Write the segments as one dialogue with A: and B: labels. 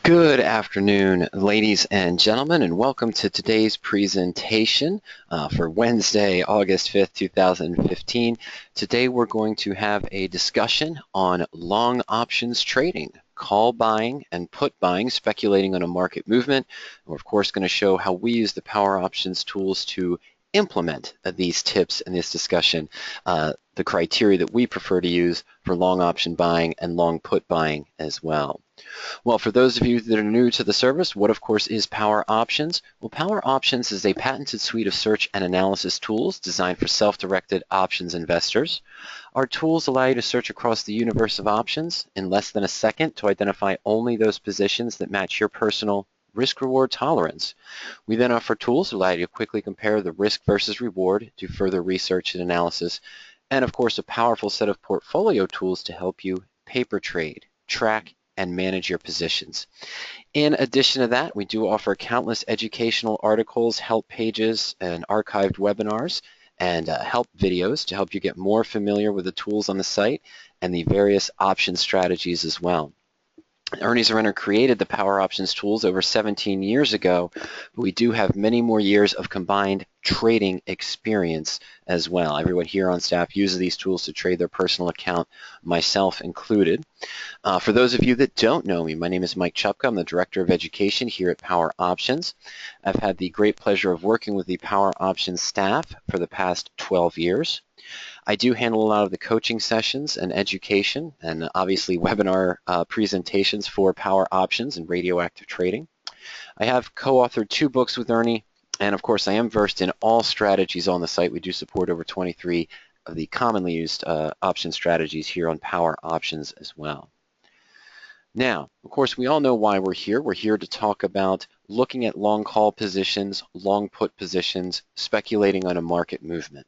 A: Good afternoon, ladies and gentlemen, and welcome to today's presentation for Wednesday, August 5th, 2015. Today we're going to have a discussion on long options trading, call buying and put buying, speculating on a market movement. We're of course going to show how we use the PowerOptions tools to implement these tips in this discussion, the criteria that we prefer to use for long option buying and long put buying as well. Well, for those of you that are new to the service, what of course is PowerOptions? Well, PowerOptions is a patented suite of search and analysis tools designed for self-directed options investors. Our tools allow you to search across the universe of options in less than a second to identify only those positions that match your personal risk-reward tolerance. We then offer tools that allow you to quickly compare the risk versus reward, do further research and analysis, and of course a powerful set of portfolio tools to help you paper trade, track, and manage your positions. In addition to that, we do offer countless educational articles, help pages, and archived webinars, and help videos to help you get more familiar with the tools on the site and the various option strategies as well. Ernie's Renner created the PowerOptions tools over 17 years ago, but we do have many more years of combined trading experience as well. Everyone here on staff uses these tools to trade their personal account, myself included. For those of you that don't know me, my name is Mike Chupka. I'm the Director of Education here at PowerOptions. I've had the great pleasure of working with the PowerOptions staff for the past 12 years. I do handle a lot of the coaching sessions and education and obviously webinar presentations for PowerOptions and radioactive trading. I have co-authored 2 books with Ernie, and of course I am versed in all strategies on the site. We do support over 23 of the commonly used option strategies here on PowerOptions as well. Now, of course, we all know why we're here. We're here to talk about looking at long call positions, long put positions, speculating on a market movement.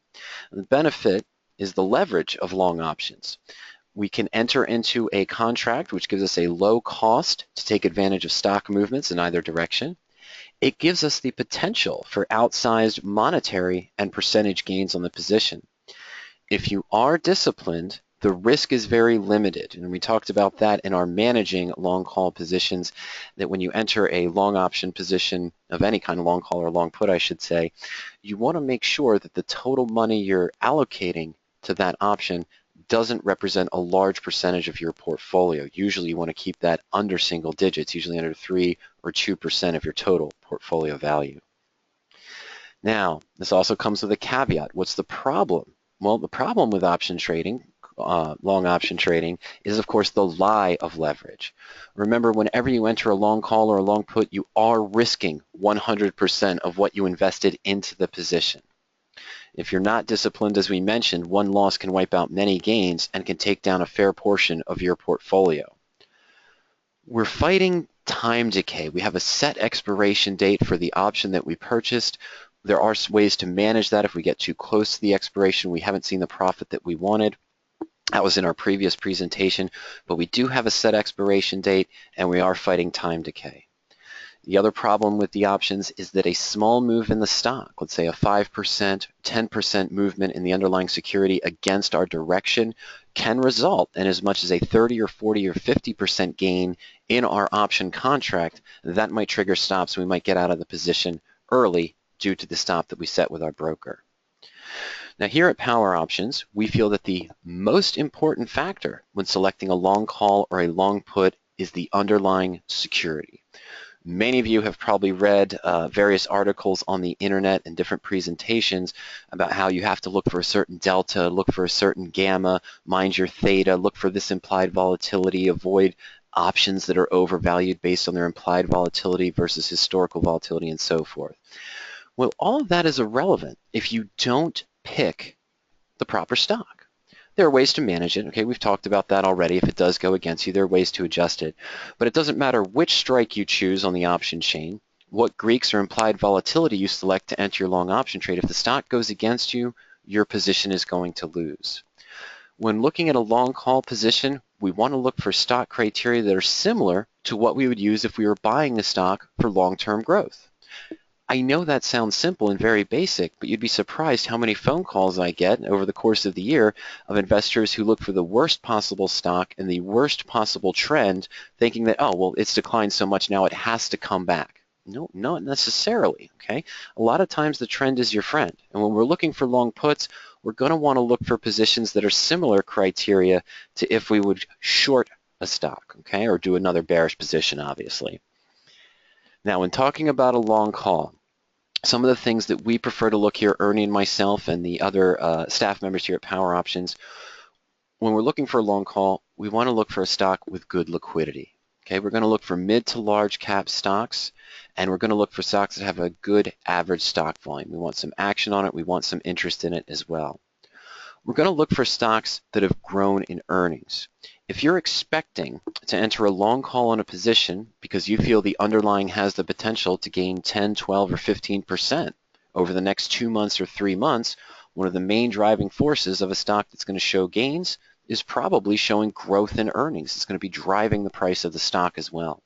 A: The benefit is the leverage of long options. We can enter into a contract which gives us a low cost to take advantage of stock movements in either direction. It gives us the potential for outsized monetary and percentage gains on the position. If you are disciplined, the risk is very limited, and we talked about that in our managing long call positions, that when you enter a long option position of any kind of long call or long put, I should say, you want to make sure that the total money you're allocating to that option doesn't represent a large percentage of your portfolio. Usually you want to keep that under single digits, usually under 3 or 2% of your total portfolio value. Now, this also comes with a caveat. What's the problem? Well, the problem with option trading, long option trading, is of course the lie of leverage. Remember, whenever you enter a long call or a long put, you are risking 100% of what you invested into the position. If you're not disciplined, as we mentioned, one loss can wipe out many gains and can take down a fair portion of your portfolio. We're fighting time decay. We have a set expiration date for the option that we purchased. There are ways to manage that if we get too close to the expiration. We haven't seen the profit that we wanted. That was in our previous presentation, but we do have a set expiration date and we are fighting time decay. The other problem with the options is that a small move in the stock, let's say a 5%, 10% movement in the underlying security against our direction, can result in as much as a 30 or 40 or 50% gain in our option contract. That might trigger stops. We might get out of the position early due to the stop that we set with our broker. Now here at PowerOptions, we feel that the most important factor when selecting a long call or a long put is the underlying security. Many of you have probably read various articles on the internet and different presentations about how you have to look for a certain delta, look for a certain gamma, mind your theta, look for this implied volatility, avoid options that are overvalued based on their implied volatility versus historical volatility and so forth. Well, all of that is irrelevant if you don't pick the proper stock. There are ways to manage it. Okay, we've talked about that already. If it does go against you, there are ways to adjust it. But it doesn't matter which strike you choose on the option chain, what Greeks or implied volatility you select to enter your long option trade. If the stock goes against you, your position is going to lose. When looking at a long call position, we want to look for stock criteria that are similar to what we would use if we were buying the stock for long-term growth. I know that sounds simple and very basic, but you'd be surprised how many phone calls I get over the course of the year of investors who look for the worst possible stock and the worst possible trend, thinking that, oh, well, it's declined so much now it has to come back. No, not necessarily, okay? A lot of times the trend is your friend. And when we're looking for long puts, we're going to want to look for positions that are similar criteria to if we would short a stock, okay, or do another bearish position, obviously. Now, when talking about a long call, some of the things that we prefer to look here, Ernie and myself and the other staff members here at PowerOptions, when we're looking for a long call, we want to look for a stock with good liquidity. Okay, we're going to look for mid to large cap stocks, and we're going to look for stocks that have a good average stock volume. We want some action on it. We want some interest in it as well. We're going to look for stocks that have grown in earnings. If you're expecting to enter a long call on a position because you feel the underlying has the potential to gain 10, 12, or 15% over the next 2 months or 3 months, one of the main driving forces of a stock that's going to show gains is probably showing growth in earnings. It's going to be driving the price of the stock as well.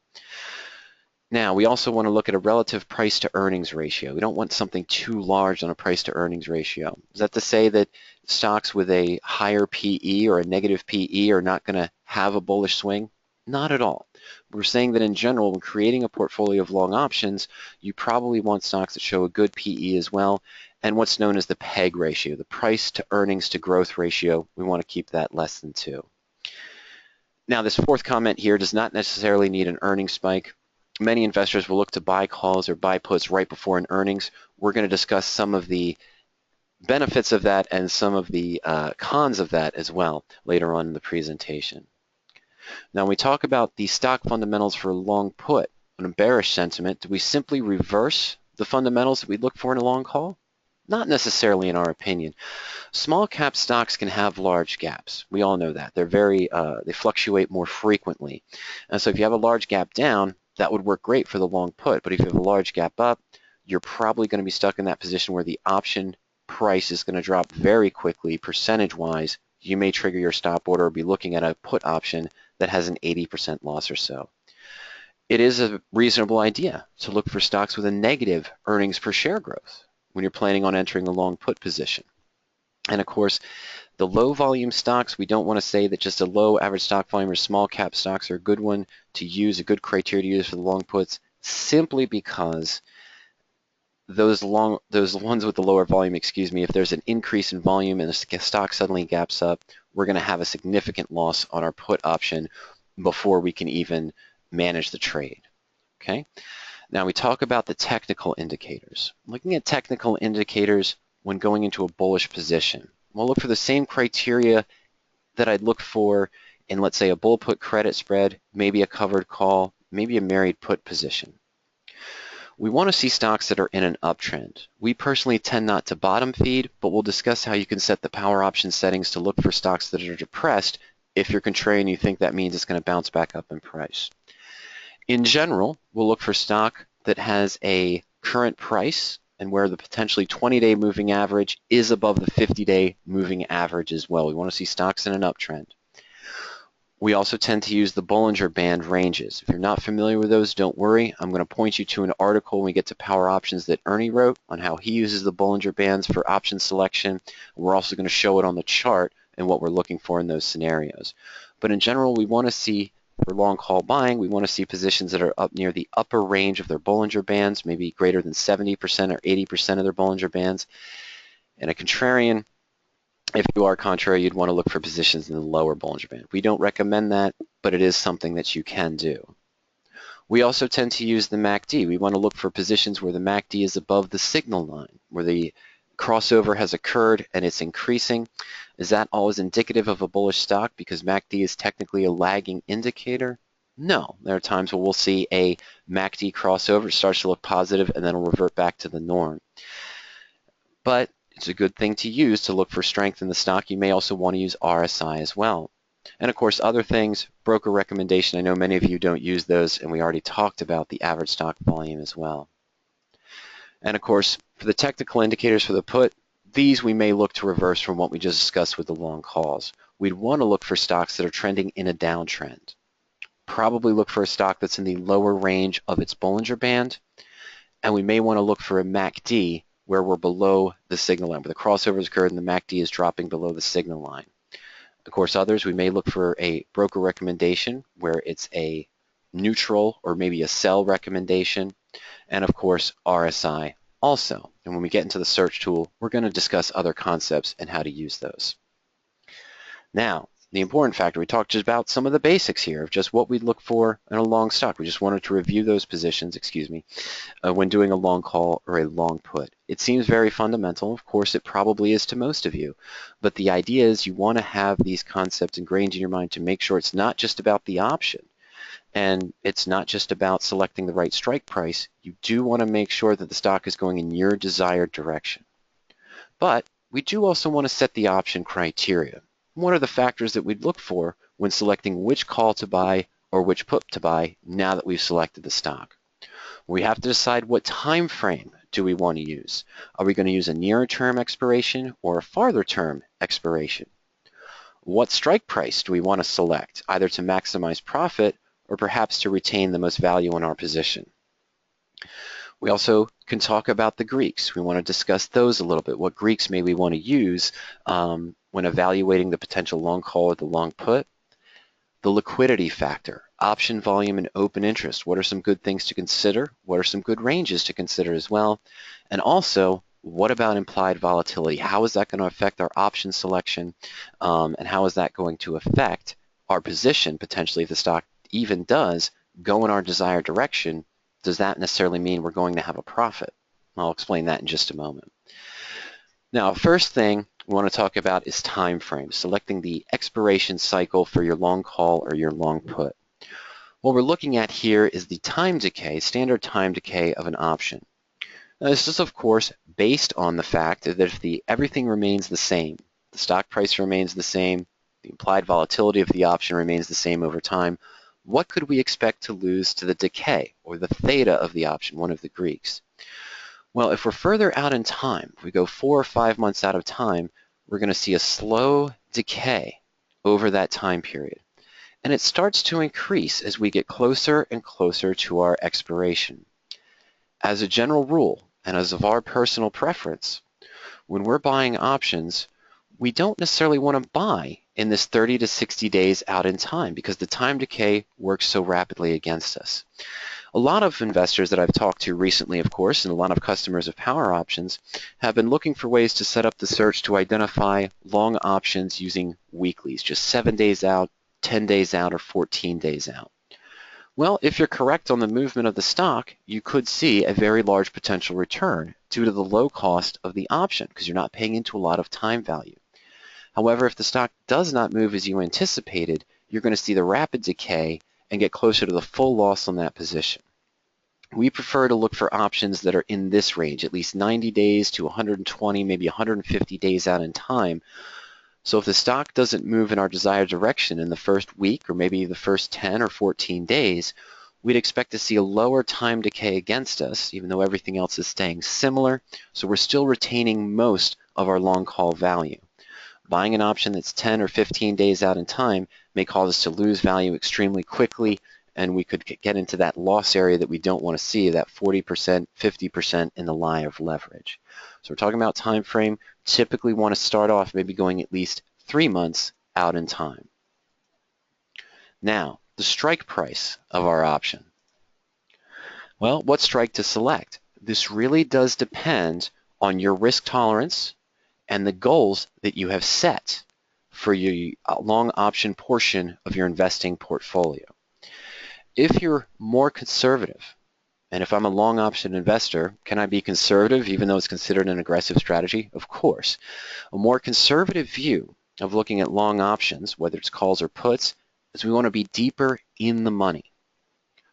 A: Now, we also want to look at a relative price to earnings ratio. We don't want something too large on a price to earnings ratio. Is that to say that stocks with a higher PE or a negative PE are not going to have a bullish swing? Not at all. We're saying that in general, when creating a portfolio of long options, you probably want stocks that show a good PE as well, and what's known as the PEG ratio, the price to earnings to growth ratio. We want to keep that less than 2. Now, this fourth comment here does not necessarily need an earnings spike. Many investors will look to buy calls or buy puts right before an earnings. We're going to discuss some of the benefits of that and some of the cons of that as well later on in the presentation. Now, when we talk about the stock fundamentals for a long put on a bearish sentiment, do we simply reverse the fundamentals that we look for in a long call? Not necessarily in our opinion. Small cap stocks can have large gaps. We all know that. They fluctuate more frequently. And so if you have a large gap down, that would work great for the long put. But if you have a large gap up, you're probably going to be stuck in that position where the option price is going to drop very quickly percentage-wise. You may trigger your stop order or be looking at a put option that has an 80% loss or so. It is a reasonable idea to look for stocks with a negative earnings per share growth when you're planning on entering a long put position. And of course, the low volume stocks, we don't want to say that just a low average stock volume or small cap stocks are a good one to use, a good criteria to use for the long puts, simply because those ones with the lower volume, if there's an increase in volume and the stock suddenly gaps up, we're going to have a significant loss on our put option before we can even manage the trade. Okay. Now we talk about the technical indicators. Looking at technical indicators when going into a bullish position, we'll look for the same criteria that I'd look for in, let's say, a bull put credit spread, maybe a covered call, maybe a married put position. We want to see stocks that are in an uptrend. We personally tend not to bottom feed, but we'll discuss how you can set the power option settings to look for stocks that are depressed. If you're contrarian, you think that means it's going to bounce back up in price. In general, we'll look for stock that has a current price and where the potentially 20-day moving average is above the 50-day moving average as well. We want to see stocks in an uptrend. We also tend to use the Bollinger Band ranges. If you're not familiar with those, don't worry. I'm going to point you to an article when we get to Power Options that Ernie wrote on how he uses the Bollinger Bands for option selection. We're also going to show it on the chart and what we're looking for in those scenarios. But in general, we want to see, for long call buying, we want to see positions that are up near the upper range of their Bollinger Bands, maybe greater than 70% or 80% of their Bollinger Bands. And a contrarian, if you are contrary, you'd want to look for positions in the lower Bollinger Band. We don't recommend that, but it is something that you can do. We also tend to use the MACD. We want to look for positions where the MACD is above the signal line, where the crossover has occurred and it's increasing. Is that always indicative of a bullish stock because MACD is technically a lagging indicator? No. There are times where we'll see a MACD crossover, starts to look positive, and then it'll revert back to the norm. But it's a good thing to use to look for strength in the stock. You may also want to use RSI as well. And of course, other things, broker recommendation. I know many of you don't use those, and we already talked about the average stock volume as well. And of course, for the technical indicators for the put, these we may look to reverse from what we just discussed with the long calls. We'd want to look for stocks that are trending in a downtrend. Probably look for a stock that's in the lower range of its Bollinger Band. and we may want to look for a MACD where we're below the signal line, where the crossover has occurred and the MACD is dropping below the signal line. Of course, others, we may look for a broker recommendation where it's a neutral or maybe a sell recommendation, and of course, RSI also. And when we get into the search tool, we're going to discuss other concepts and how to use those. Now, the important factor, we talked just about some of the basics here of just what we'd look for in a long stock. We just wanted to review those positions, when doing a long call or a long put. It seems very fundamental. Of course, it probably is to most of you. But the idea is you want to have these concepts ingrained in your mind to make sure it's not just about the option and it's not just about selecting the right strike price. You do want to make sure that the stock is going in your desired direction. But we do also want to set the option criteria. What are the factors that we'd look for when selecting which call to buy or which put to buy now that we've selected the stock? We have to decide what time frame do we want to use. Are we going to use a nearer term expiration or a farther term expiration? What strike price do we want to select, either to maximize profit or perhaps to retain the most value in our position? We also can talk about the Greeks. We want to discuss those a little bit. What Greeks may we want to use when evaluating the potential long call or the long put? The liquidity factor, option volume and open interest. What are some good things to consider? What are some good ranges to consider as well? And also, what about implied volatility? How is that going to affect our option selection? And how is that going to affect our position potentially if the stock even does go in our desired direction? Does that necessarily mean we're going to have a profit? I'll explain that in just a moment. Now, first thing we want to talk about is time frame, selecting the expiration cycle for your long call or your long put. What we're looking at here is the time decay, standard time decay of an option. Now, this is, of course, based on the fact that if everything remains the same, the stock price remains the same, the implied volatility of the option remains the same over time, what could we expect to lose to the decay or the theta of the option, one of the Greeks? Well, if we're further out in time, if we go 4 or 5 months out of time, we're going to see a slow decay over that time period. And it starts to increase as we get closer and closer to our expiration. As a general rule, and as of our personal preference, when we're buying options, we don't necessarily want to buy in this 30 to 60 days out in time because the time decay works so rapidly against us. A lot of investors that I've talked to recently, of course, and a lot of customers of PowerOptions have been looking for ways to set up the search to identify long options using weeklies, just 7 days out, 10 days out, or 14 days out. Well, if you're correct on the movement of the stock, you could see a very large potential return due to the low cost of the option because you're not paying into a lot of time value. However, if the stock does not move as you anticipated, you're going to see the rapid decay and get closer to the full loss on that position. We prefer to look for options that are in this range, at least 90 days to 120, maybe 150 days out in time. So if the stock doesn't move in our desired direction in the first week or maybe the first 10 or 14 days, we'd expect to see a lower time decay against us, even though everything else is staying similar. So we're still retaining most of our long call value. Buying an option that's 10 or 15 days out in time may cause us to lose value extremely quickly, and we could get into that loss area that we don't want to see, that 40%, 50% in the lie of leverage. So we're talking about time frame. Typically want to start off maybe going at least 3 months out in time. Now, the strike price of our option. Well, what strike to select? This really does depend on your risk tolerance and the goals that you have set for your long option portion of your investing portfolio. If you're more conservative, and if I'm a long option investor, can I be conservative even though it's considered an aggressive strategy? Of course. A more conservative view of looking at long options, whether it's calls or puts, is we want to be deeper in the money.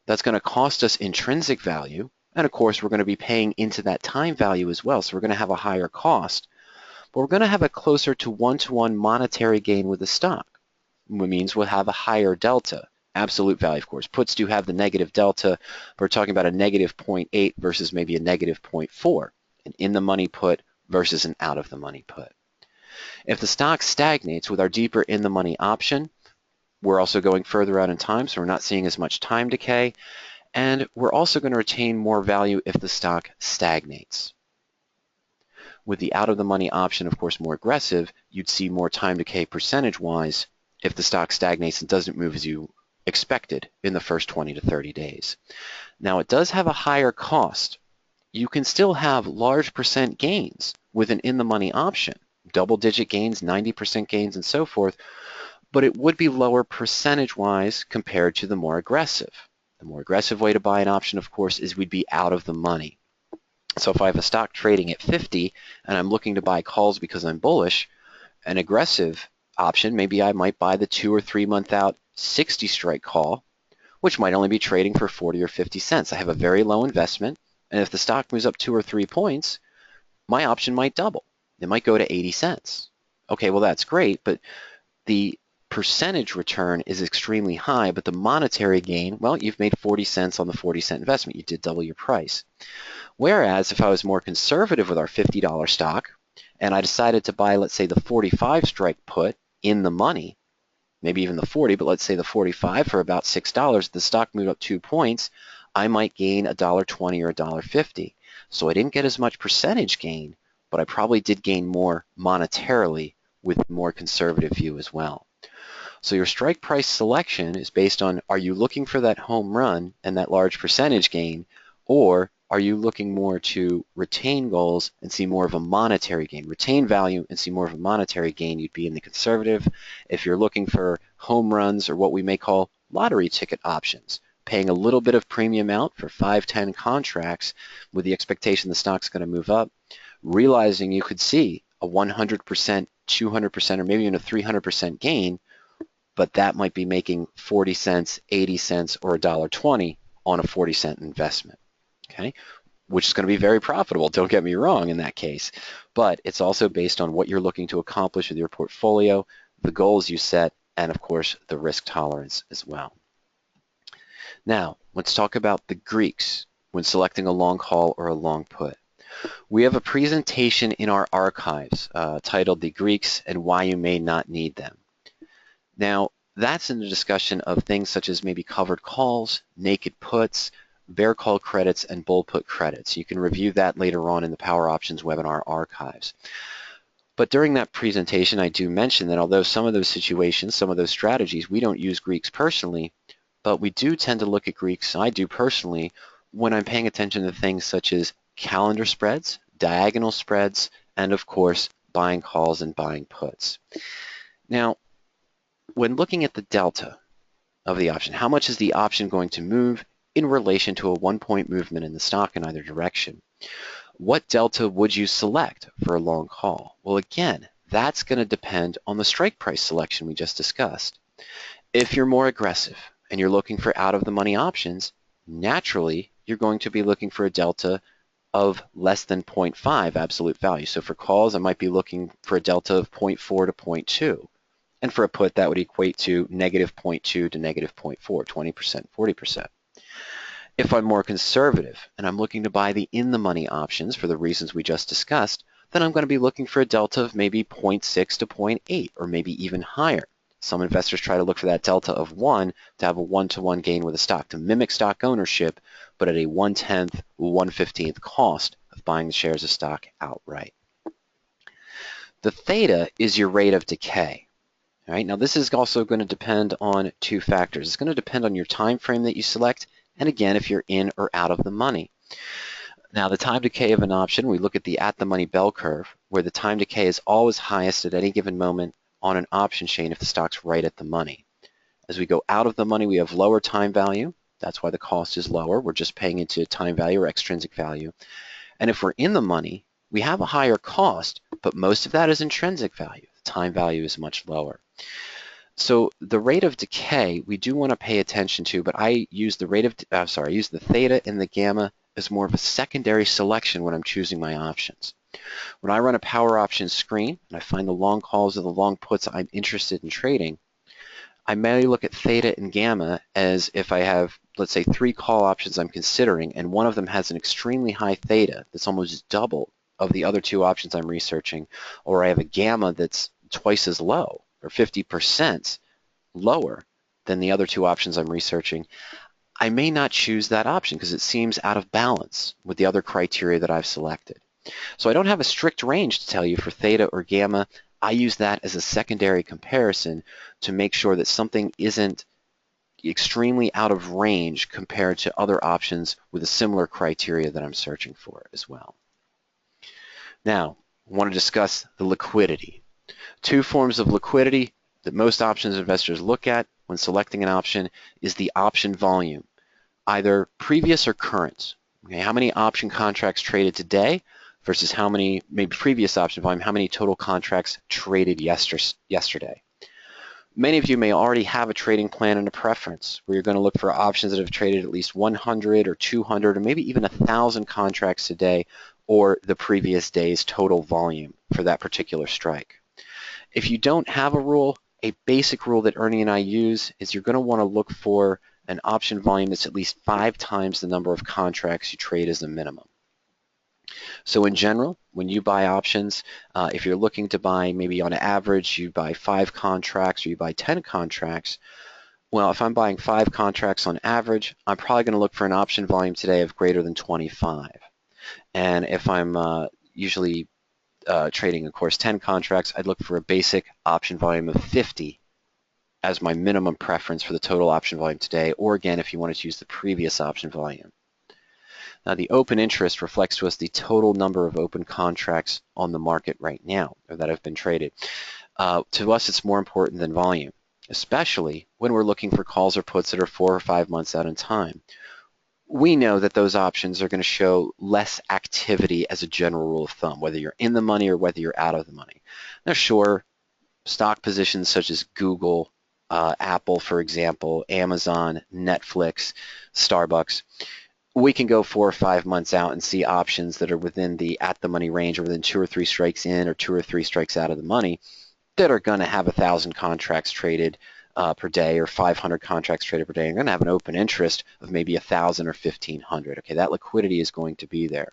A: That's going to cost us intrinsic value, and of course we're going to be paying into that time value as well, so we're going to have a higher cost. But we're going to have a closer to one-to-one monetary gain with the stock, which means we'll have a higher delta. Absolute value, of course. Puts do have the negative delta. We're talking about a negative 0.8 versus maybe a negative 0.4, an in-the-money put versus an out-of-the-money put. If the stock stagnates with our deeper in-the-money option, we're also going further out in time, so we're not seeing as much time decay, And we're also going to retain more value if the stock stagnates. With the out-of-the-money option, of course, more aggressive, you'd see more time decay percentage-wise if the stock stagnates and doesn't move as you expected in the first 20 to 30 days. Now, it does have a higher cost. You can still have large percent gains with an in-the-money option, double-digit gains, 90% gains, and so forth, but it would be lower percentage-wise compared to the more aggressive. The more aggressive way to buy an option, of course, is we'd be out of the money. So if I have a stock trading at 50 and I'm looking to buy calls because I'm bullish, an aggressive option, maybe I might buy the 2 or 3 month out 60 strike call, which might only be trading for 40 or 50 cents. I have a very low investment, and if the stock moves up 2 or 3 points, my option might double. It might go to 80 cents. Okay, well that's great, but the percentage return is extremely high, but the monetary gain, well, you've made 40 cents on the 40-cent investment. You did double your price. Whereas if I was more conservative with our $50 stock and I decided to buy, let's say, the 45 strike put in the money, maybe even the 40, but let's say the 45 for about $6, the stock moved up 2 points, I might gain $1.20 or $1.50. So I didn't get as much percentage gain, but I probably did gain more monetarily with more conservative view as well. So your strike price selection is based on, are you looking for that home run and that large percentage gain, or are you looking more to retain goals and see more of a monetary gain? Retain value and see more of a monetary gain, you'd be in the conservative. If you're looking for home runs or what we may call lottery ticket options, paying a little bit of premium out for 5, 10 contracts with the expectation the stock's going to move up, realizing you could see a 100%, 200%, or maybe even a 300% gain, but that might be making 40 cents, 80 cents, or $1.20 on a 40-cent investment, okay? Which is going to be very profitable, don't get me wrong in that case, but it's also based on what you're looking to accomplish with your portfolio, the goals you set, and of course, the risk tolerance as well. Now, let's talk about the Greeks when selecting a long call or a long put. We have a presentation in our archives titled The Greeks and Why You May Not Need Them. Now, that's in the discussion of things such as maybe covered calls, naked puts, bear call credits, and bull put credits. You can review that later on in the Power Options webinar archives. But during that presentation, I do mention that although some of those situations, some of those strategies, we don't use Greeks personally, but we do tend to look at Greeks, I do personally, when I'm paying attention to things such as calendar spreads, diagonal spreads, and of course, buying calls and buying puts. Now, when looking at the delta of the option, how much is the option going to move in relation to a 1-point movement in the stock in either direction? What delta would you select for a long call? Well, again, that's going to depend on the strike price selection we just discussed. If you're more aggressive and you're looking for out-of-the-money options, naturally, you're going to be looking for a delta of less than 0.5 absolute value. So for calls, I might be looking for a delta of 0.4 to 0.2. And for a put, that would equate to negative 0.2 to negative 0.4, 20%, 40%. If I'm more conservative and I'm looking to buy the in-the-money options for the reasons we just discussed, then I'm going to be looking for a delta of maybe 0.6 to 0.8 or maybe even higher. Some investors try to look for that delta of 1 to have a 1-to-1 gain with a stock, to mimic stock ownership, but at a 1/10, 1/15th cost of buying the shares of stock outright. The theta is your rate of decay. All right, now this is also going to depend on 2 factors. It's going to depend on your time frame that you select, and again, if you're in or out of the money. Now, the time decay of an option, we look at the at-the-money bell curve, where the time decay is always highest at any given moment on an option chain if the stock's right at the money. As we go out of the money, we have lower time value. That's why the cost is lower. We're just paying into time value or extrinsic value. And if we're in the money, we have a higher cost, but most of that is intrinsic value. The time value is much lower. So the rate of decay we do want to pay attention to, but I use the I use the theta and the gamma as more of a secondary selection when I'm choosing my options. When I run a Power Options screen and I find the long calls or the long puts I'm interested in trading, I may look at theta and gamma as if I have, let's say, 3 call options I'm considering, and one of them has an extremely high theta that's almost double of the other 2 options I'm researching, or I have a gamma that's twice as low, or 50% lower than the other 2 options I'm researching. I may not choose that option because it seems out of balance with the other criteria that I've selected. So I don't have a strict range to tell you for theta or gamma. I use that as a secondary comparison to make sure that something isn't extremely out of range compared to other options with a similar criteria that I'm searching for as well. Now, I want to discuss the liquidity. Two forms of liquidity that most options investors look at when selecting an option is the option volume, either previous or current. Okay, how many option contracts traded today versus how many, maybe previous option volume, how many total contracts traded yesterday. Many of you may already have a trading plan and a preference where you're going to look for options that have traded at least 100 or 200 or maybe even 1,000 contracts a day or the previous day's total volume for that particular strike. If you don't have a rule, a basic rule that Ernie and I use is you're going to want to look for an option volume that's at least 5 times the number of contracts you trade as a minimum. So in general, when you buy options, if you're looking to buy maybe on average, you buy 5 contracts or you buy 10 contracts, well, if I'm buying 5 contracts on average, I'm probably going to look for an option volume today of greater than 25. And if I'm usually trading, of course, 10 contracts, I'd look for a basic option volume of 50 as my minimum preference for the total option volume today, or again, if you wanted to use the previous option volume. Now, the open interest reflects to us the total number of open contracts on the market right now, or that have been traded. To us, it's more important than volume, especially when we're looking for calls or puts that are 4 or 5 months out in time. We know that those options are going to show less activity as a general rule of thumb, whether you're in the money or whether you're out of the money. Now, sure, stock positions such as Google, Apple, for example, Amazon, Netflix, Starbucks, we can go 4 or 5 months out and see options that are within the at-the-money range or within 2 or 3 strikes in or 2 or 3 strikes out of the money that are going to have 1,000 contracts traded per day or 500 contracts traded per day. You're going to have an open interest of maybe 1,000 or 1,500. Okay, that liquidity is going to be there.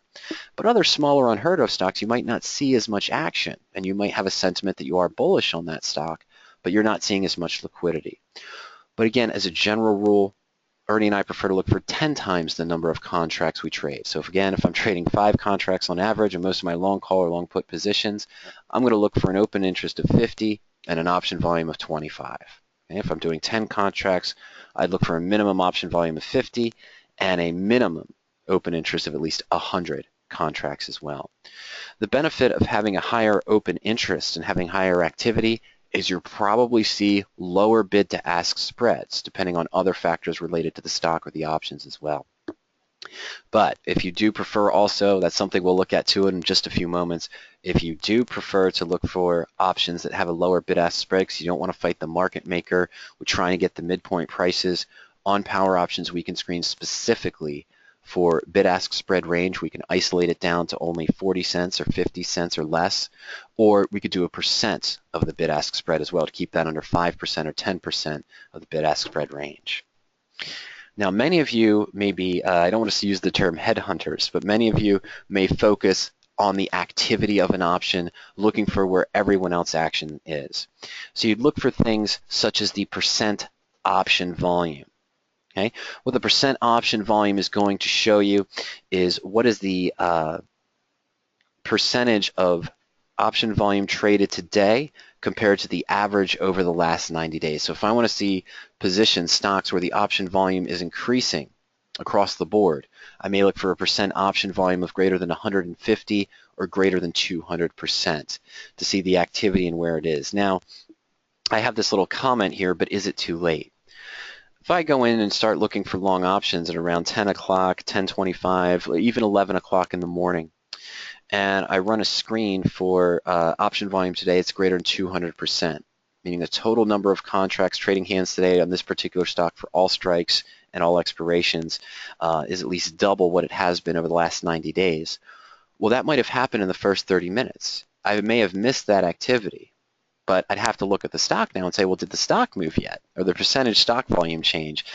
A: But other smaller unheard of stocks, you might not see as much action, and you might have a sentiment that you are bullish on that stock, but you're not seeing as much liquidity. But again, as a general rule, Ernie and I prefer to look for 10 times the number of contracts we trade. So if I'm trading 5 contracts on average in most of my long call or long put positions, I'm going to look for an open interest of 50 and an option volume of 25. Okay? If I'm doing 10 contracts, I'd look for a minimum option volume of 50 and a minimum open interest of at least 100 contracts as well. The benefit of having a higher open interest and having higher activity is you'll probably see lower bid to ask spreads depending on other factors related to the stock or the options as well. But if you do prefer also, that's something we'll look at too in just a few moments, if you do prefer to look for options that have a lower bid-ask spread because you don't want to fight the market maker with trying to get the midpoint prices, on Power Options we can screen specifically for bid-ask spread range. We can isolate it down to only 40 cents or 50 cents or less, or we could do a percent of the bid-ask spread as well to keep that under 5% or 10% of the bid-ask spread range. Now, many of you may be, I don't want to use the term headhunters, but many of you may focus on the activity of an option, looking for where everyone else's action is. So you'd look for things such as the percent option volume. Okay, what the percent option volume is going to show you is what is the percentage of option volume traded today compared to the average over the last 90 days. So if I want to see position stocks where the option volume is increasing across the board, I may look for a percent option volume of greater than 150 or greater than 200% to see the activity and where it is. Now, I have this little comment here, but is it too late? If I go in and start looking for long options at around 10 o'clock, 10:25, even 11 o'clock in the morning, and I run a screen for option volume today, it's greater than 200%, meaning the total number of contracts trading hands today on this particular stock for all strikes and all expirations is at least double what it has been over the last 90 days. Well, that might have happened in the first 30 minutes. I may have missed that activity. But I'd have to look at the stock now and say, well, did the stock move yet? Or the percentage stock volume change,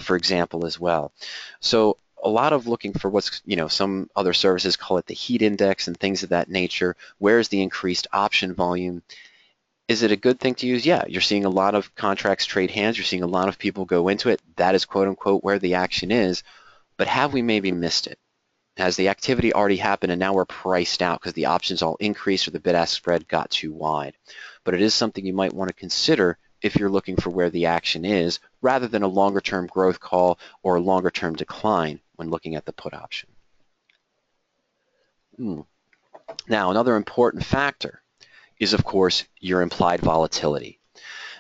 A: for example, as well. So a lot of looking for what's, some other services call it the heat index and things of that nature. Where's the increased option volume? Is it a good thing to use? Yeah, you're seeing a lot of contracts trade hands. You're seeing a lot of people go into it. That is quote unquote where the action is. But have we maybe missed it? Has the activity already happened and now we're priced out because the options all increased or the bid-ask spread got too wide? But it is something you might want to consider if you're looking for where the action is, rather than a longer-term growth call or a longer-term decline when looking at the put option. Now, another important factor is, of course, your implied volatility.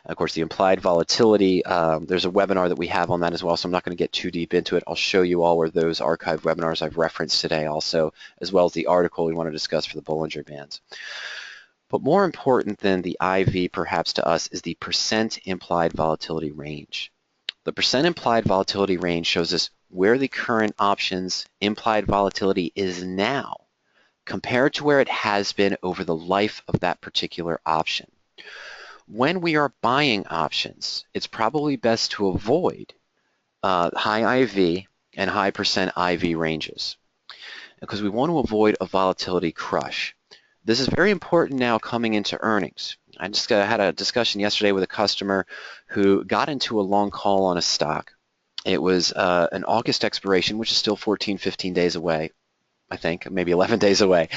A: Of course, the implied volatility, there's a webinar that we have on that as well, so I'm not going to get too deep into it. I'll show you all where those archived webinars I've referenced today also, as well as the article we want to discuss for the Bollinger Bands. But more important than the IV perhaps to us is the percent implied volatility range. The percent implied volatility range shows us where the current option's implied volatility is now compared to where it has been over the life of that particular option. When we are buying options, it's probably best to avoid high IV and high percent IV ranges because we want to avoid a volatility crush. This is very important now coming into earnings. I just had a discussion yesterday with a customer who got into a long call on a stock. It was an August expiration, which is still 14, 15 days away, I think, maybe 11 days away.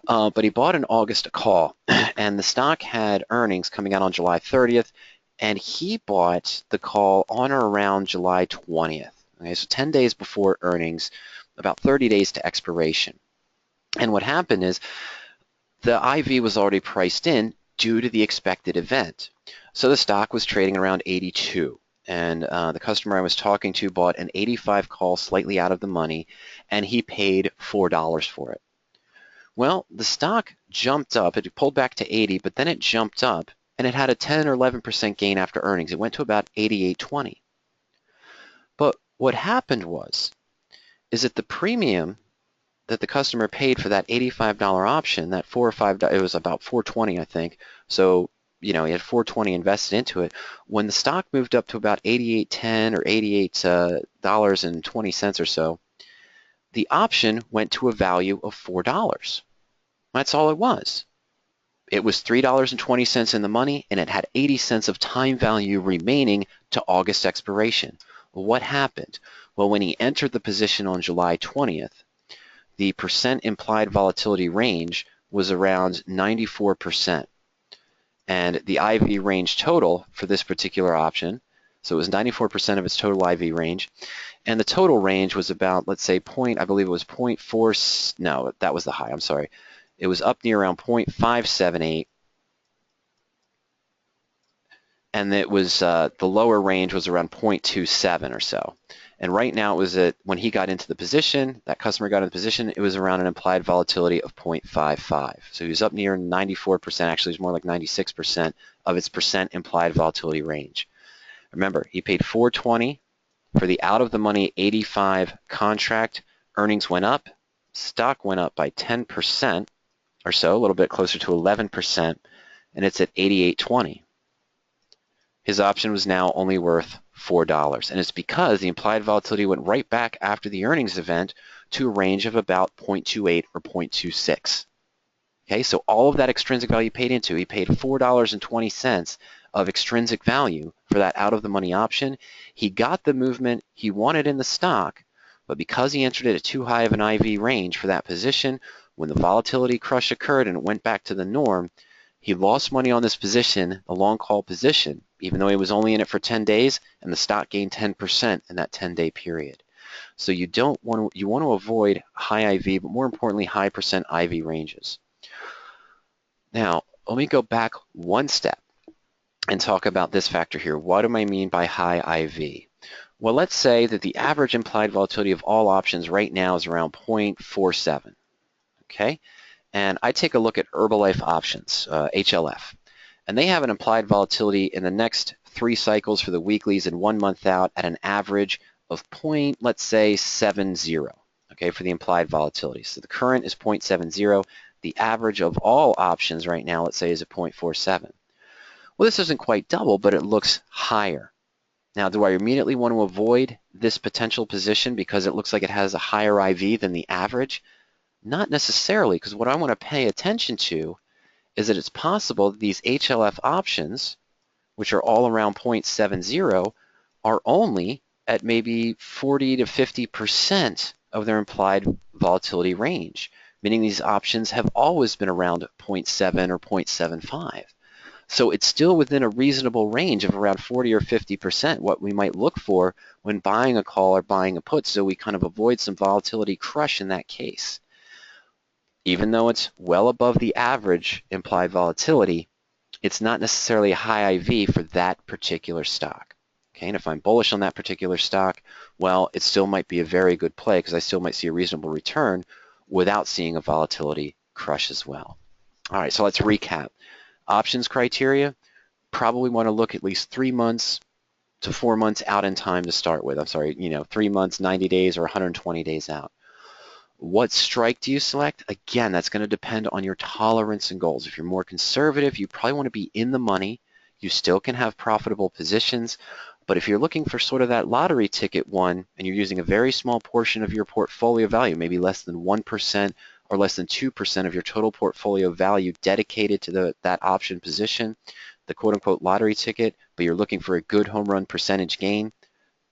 A: But he bought an August call, and the stock had earnings coming out on July 30th, and he bought the call on or around July 20th. Okay, so 10 days before earnings, about 30 days to expiration. And what happened is the IV was already priced in due to the expected event. So the stock was trading around 82. And the customer I was talking to bought an 85 call slightly out of the money, and he paid $4 for it. Well, the stock jumped up. It pulled back to 80, but then it jumped up, and it had a 10 or 11% gain after earnings. It went to about 88.20. But what happened is that the premium that the customer paid for that $85 option, that $4 or $5, it was about $4.20, I think. So, you know, he had $4.20 invested into it. When the stock moved up to about $88.10 or $88.20 or so, the option went to a value of $4. That's all it was. It was $3.20 in the money, and it had 80 cents of time value remaining to August expiration. Well, what happened? Well, when he entered the position on July 20th, the percent implied volatility range was around 94%. And the IV range total for this particular option, so it was 94% of its total IV range, and the total range was about, let's say, I believe it was 0.4, no, that was the high, I'm sorry. It was up near around 0.578, and it was, the lower range was around 0.27 or so. And right now it was when he got into the position, that customer got in the position, it was around an implied volatility of 0.55. So he was up near 94%, actually it was more like 96% of its percent implied volatility range. Remember, he paid $4.20 for the out-of-the-money 85 contract. Earnings went up, stock went up by 10% or so, a little bit closer to 11%, and it's at 88.20. His option was now only worth $4, and it's because the implied volatility went right back after the earnings event to a range of about 0.28 or 0.26. Okay, so all of that extrinsic value paid into, he paid $4.20 of extrinsic value for that out-of-the-money option. He got the movement he wanted in the stock, but because he entered it at too high of an IV range for that position, when the volatility crush occurred and it went back to the norm, he lost money on this position, the long call position, even though he was only in it for 10 days, and the stock gained 10% in that 10-day period. So you want to avoid high IV, but more importantly, high percent IV ranges. Now, let me go back one step and talk about this factor here. What do I mean by high IV? Well, let's say that the average implied volatility of all options right now is around 0.47. Okay? And I take a look at Herbalife options, HLF, and they have an implied volatility in the next 3 cycles for the weeklies and 1 month out at an average of let's say 0.70, okay, for the implied volatility. So the current is 0.70. The average of all options right now, let's say, is at 0.47. Well, this isn't quite double, but it looks higher. Now, do I immediately want to avoid this potential position because it looks like it has a higher IV than the average? Not necessarily, because what I want to pay attention to is that it's possible that these HLF options, which are all around 0.70, are only at maybe 40 to 50% of their implied volatility range, meaning these options have always been around 0.7 or 0.75. So it's still within a reasonable range of around 40 or 50%, what we might look for when buying a call or buying a put, so we kind of avoid some volatility crush in that case. Even though it's well above the average implied volatility, it's not necessarily a high IV for that particular stock. Okay, and if I'm bullish on that particular stock, well, it still might be a very good play because I still might see a reasonable return without seeing a volatility crush as well. All right, so let's recap. Options criteria, probably want to look at least 3 months to 4 months out in time to start with. I'm sorry, 3 months, 90 days, or 120 days out. What strike do you select? Again, that's going to depend on your tolerance and goals. If you're more conservative, you probably want to be in the money. You still can have profitable positions, but if you're looking for sort of that lottery ticket one and you're using a very small portion of your portfolio value, maybe less than 1% or less than 2% of your total portfolio value dedicated to that option position, the quote-unquote lottery ticket, but you're looking for a good home run percentage gain,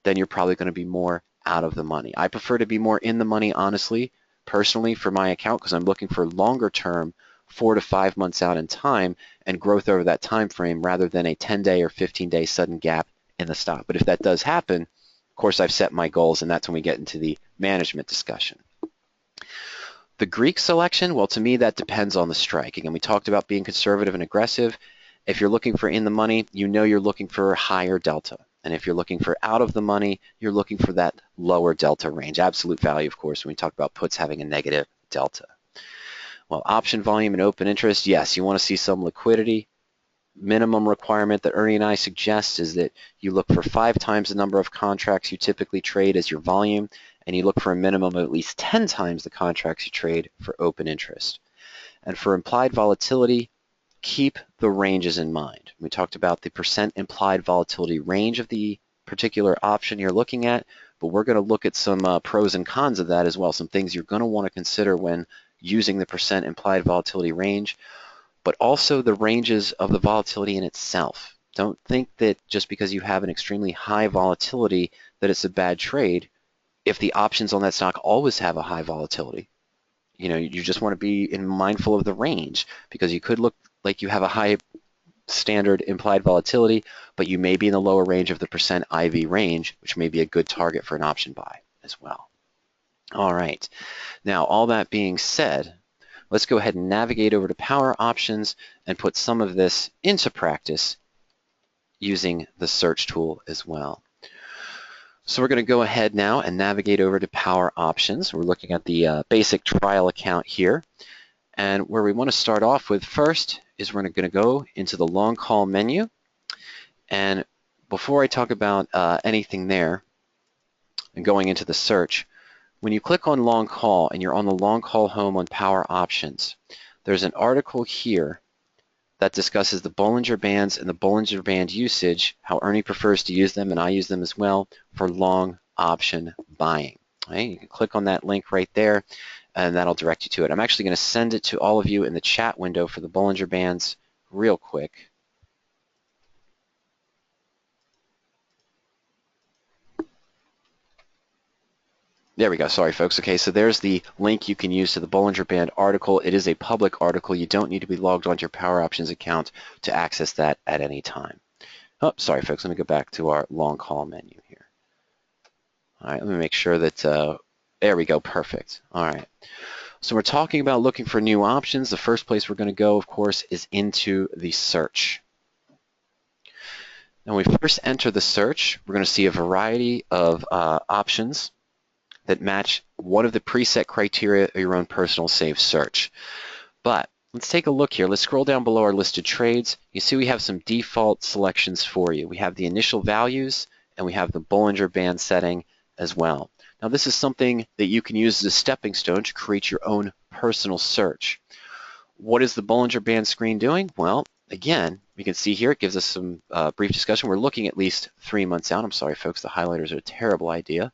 A: then you're probably going to be more out of the money. I prefer to be more in the money, honestly, personally, for my account because I'm looking for longer term, 4 to 5 months out in time, and growth over that time frame rather than a 10-day or 15-day sudden gap in the stock. But if that does happen, of course, I've set my goals, and that's when we get into the management discussion. The Greek selection, well, to me, that depends on the strike. Again, we talked about being conservative and aggressive. If you're looking for in the money, you're looking for higher delta. And if you're looking for out of the money, you're looking for that lower delta range. Absolute value, of course, when we talk about puts having a negative delta. Well, option volume and open interest, yes, you want to see some liquidity. Minimum requirement that Ernie and I suggest is that you look for 5 times the number of contracts you typically trade as your volume, and you look for a minimum of at least 10 times the contracts you trade for open interest. And for implied volatility, keep the ranges in mind. We talked about the percent implied volatility range of the particular option you're looking at, but we're going to look at some pros and cons of that as well, some things you're going to want to consider when using the percent implied volatility range, but also the ranges of the volatility in itself. Don't think that just because you have an extremely high volatility that it's a bad trade if the options on that stock always have a high volatility. You just want to be mindful of the range because you could look like you have a high standard implied volatility, but you may be in the lower range of the percent IV range, which may be a good target for an option buy as well. All right, now all that being said, let's go ahead and navigate over to Power Options and put some of this into practice using the search tool as well. So we're going to go ahead now and navigate over to Power Options. We're looking at the basic trial account here. And where we want to start off with first is we're going to go into the long call menu. And before I talk about anything there and going into the search, when you click on long call and you're on the long call home on Power Options, there's an article here that discusses the Bollinger Bands and the Bollinger Band usage, how Ernie prefers to use them, and I use them as well, for long option buying. Right? You can click on that link right there, and that'll direct you to it. I'm actually going to send it to all of you in the chat window for the Bollinger Bands real quick. There we go. Sorry, folks. Okay, so there's the link you can use to the Bollinger Band article. It is a public article. You don't need to be logged onto your Power Options account to access that at any time. Oh, sorry, folks. Let me go back to our long call menu here. All right, let me make sure that, there we go. Perfect. All right. So we're talking about looking for new options. The first place we're going to go, of course, is into the search. Now, when we first enter the search, we're going to see a variety of options that match one of the preset criteria of your own personal safe search. But let's take a look here. Let's scroll down below our listed trades. You see we have some default selections for you. We have the initial values and we have the Bollinger Band setting as well. Now this is something that you can use as a stepping stone to create your own personal search. What is the Bollinger Band screen doing? Well, again, we can see here it gives us some brief discussion. We're looking at least 3 months out. I'm sorry, folks, the highlighters are a terrible idea.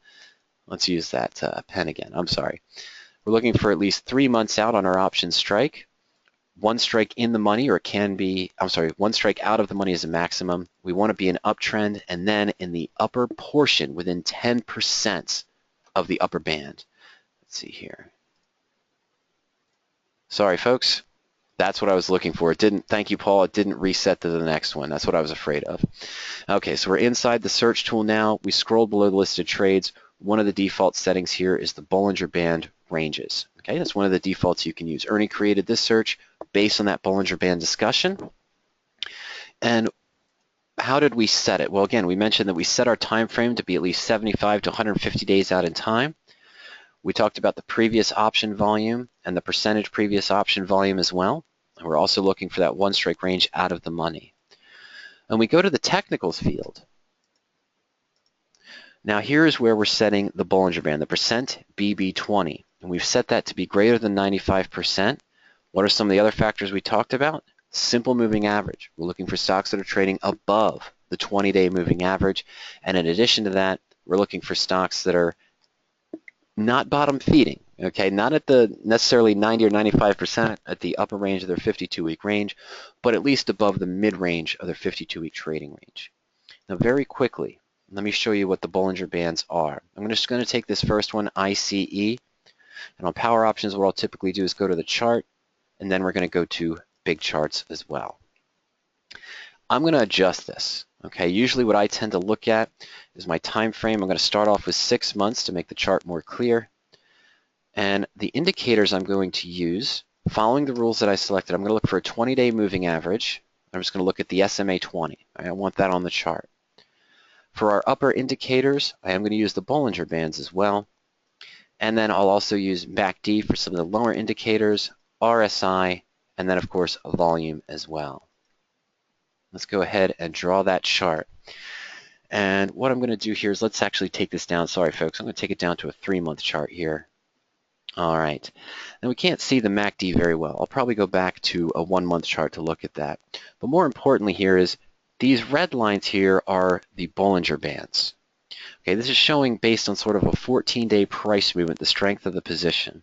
A: Let's use that pen again. I'm sorry. We're looking for at least 3 months out on our option strike. one strike in the money, or it can be, I'm sorry, one strike out of the money is a maximum. We want to be an uptrend, and then in the upper portion, within 10% of the upper band. Let's see here. Sorry, folks. That's what I was looking for. It didn't, thank you, Paul. It didn't reset to the next one. That's what I was afraid of. Okay, so we're inside the search tool now. We scrolled below the listed trades. One of the default settings here is the Bollinger Band ranges. Okay, that's one of the defaults you can use. Ernie created this search based on that Bollinger Band discussion. And how did we set it? Well, again, we mentioned that we set our time frame to be at least 75 to 150 days out in time. We talked about the previous option volume and the percentage previous option volume as well. And we're also looking for that one strike range out of the money. And we go to the technicals field. Now here is where we're setting the Bollinger Band, the percent BB20. And we've set that to be greater than 95%. What are some of the other factors we talked about? Simple moving average. We're looking for stocks that are trading above the 20-day moving average. And in addition to that, we're looking for stocks that are not bottom feeding, okay, not at the necessarily 90 or 95% at the upper range of their 52-week range, but at least above the mid-range of their 52-week trading range. Now, very quickly, let me show you what the Bollinger Bands are. I'm just going to take this first one, ICE, and on Power Options, what I'll typically do is go to the chart, and then we're going to go to big charts as well. I'm going to adjust this. Okay, usually what I tend to look at is my time frame. I'm going to start off with 6 months to make the chart more clear. And the indicators I'm going to use, following the rules that I selected, I'm going to look for a 20-day moving average. I'm just going to look at the SMA 20. I want that on the chart. For our upper indicators, I am going to use the Bollinger Bands as well. And then I'll also use MACD for some of the lower indicators, RSI, and then of course a volume as well. Let's go ahead and draw that chart. And what I'm going to do here is let's actually take this down. Sorry, folks. I'm going to take it down to a 3-month chart here. All right. Now we can't see the MACD very well. I'll probably go back to a 1-month chart to look at that. But more importantly here is these red lines here are the Bollinger Bands. Okay, this is showing based on sort of a 14-day price movement, the strength of the position.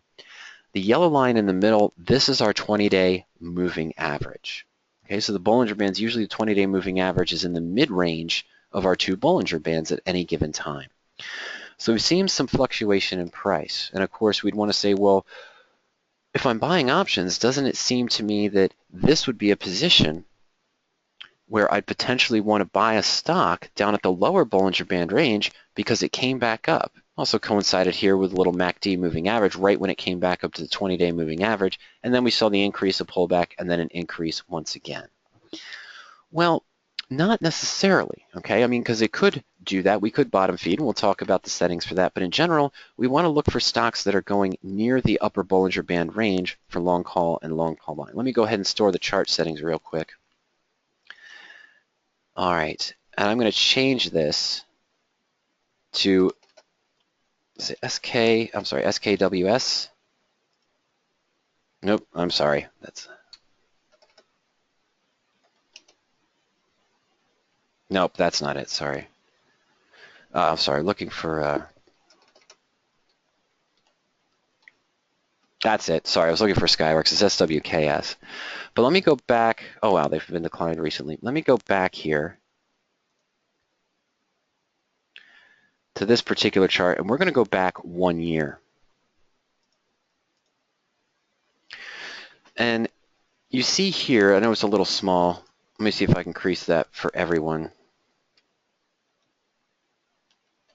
A: The yellow line in the middle, this is our 20-day moving average. Okay, so the Bollinger Bands, usually the 20-day moving average is in the mid-range of our two Bollinger Bands at any given time. So we've seen some fluctuation in price. And of course, we'd want to say, well, if I'm buying options, doesn't it seem to me that this would be a position where I'd potentially want to buy a stock down at the lower Bollinger Band range because it came back up. Also coincided here with a little MACD moving average right when it came back up to the 20-day moving average, and then we saw the increase, a pullback, and then an increase once again. Well, not necessarily, okay? I mean, because it could do that. We could bottom feed, and we'll talk about the settings for that. But in general, we want to look for stocks that are going near the upper Bollinger Band range for long call and long call line. Let me go ahead and store the chart settings real quick. All right, and I'm going to change this to SKWS. Nope, I'm sorry. Nope, that's not it. Sorry. I'm sorry. Looking for. That's it. Sorry, I was looking for Skyworks. It's SWKS. But let me go back. Oh wow, they've been declined recently. Let me go back here to this particular chart, and we're going to go back 1 year. And you see here, I know it's a little small. Let me see if I can increase that for everyone.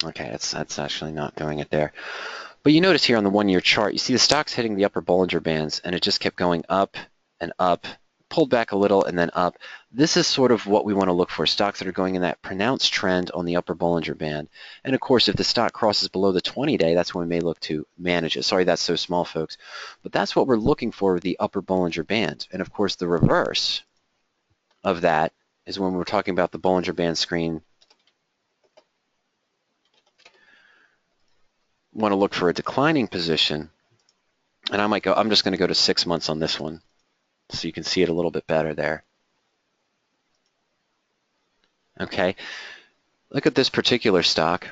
A: Okay, that's actually not doing it there. But you notice here on the 1 year chart, you see the stocks hitting the upper Bollinger Bands, and it just kept going up and up, pulled back a little and then up. This is sort of what we want to look for, stocks that are going in that pronounced trend on the upper Bollinger Band. And of course, if the stock crosses below the 20-day, that's when we may look to manage it. Sorry, that's so small, folks. But that's what we're looking for with the upper Bollinger Band. And of course, the reverse of that is when we're talking about the Bollinger Band screen. Want to look for a declining position. And I'm just going to go to 6 months on this one, so you can see it a little bit better there. Okay, look at this particular stock.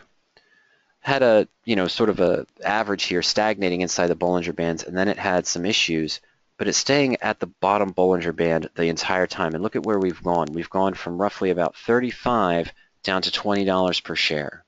A: Had a, sort of a average here stagnating inside the Bollinger Bands, and then it had some issues but it's staying at the bottom Bollinger Band the entire time. And look at where we've gone. We've gone from roughly about 35 down to $20 per share.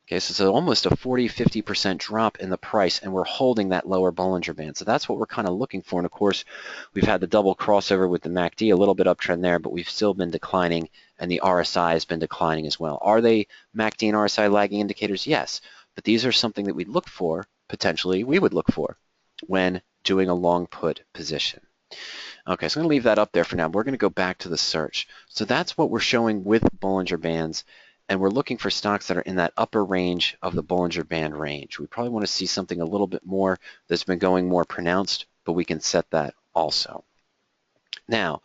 A: Okay, so it's almost a 40–50% drop in the price, and we're holding that lower Bollinger Band. So that's what we're kind of looking for. And of course, we've had the double crossover with the MACD, a little bit uptrend there, but we've still been declining, and the RSI has been declining as well. Are they MACD and RSI lagging indicators? Yes, but these are something that we'd look for, potentially we would look for, when doing a long put position. Okay, so I'm going to leave that up there for now. We're going to go back to the search. So that's what we're showing with Bollinger Bands, and we're looking for stocks that are in that upper range of the Bollinger Band range. We probably want to see something a little bit more that's been going more pronounced, but we can set that also. Now,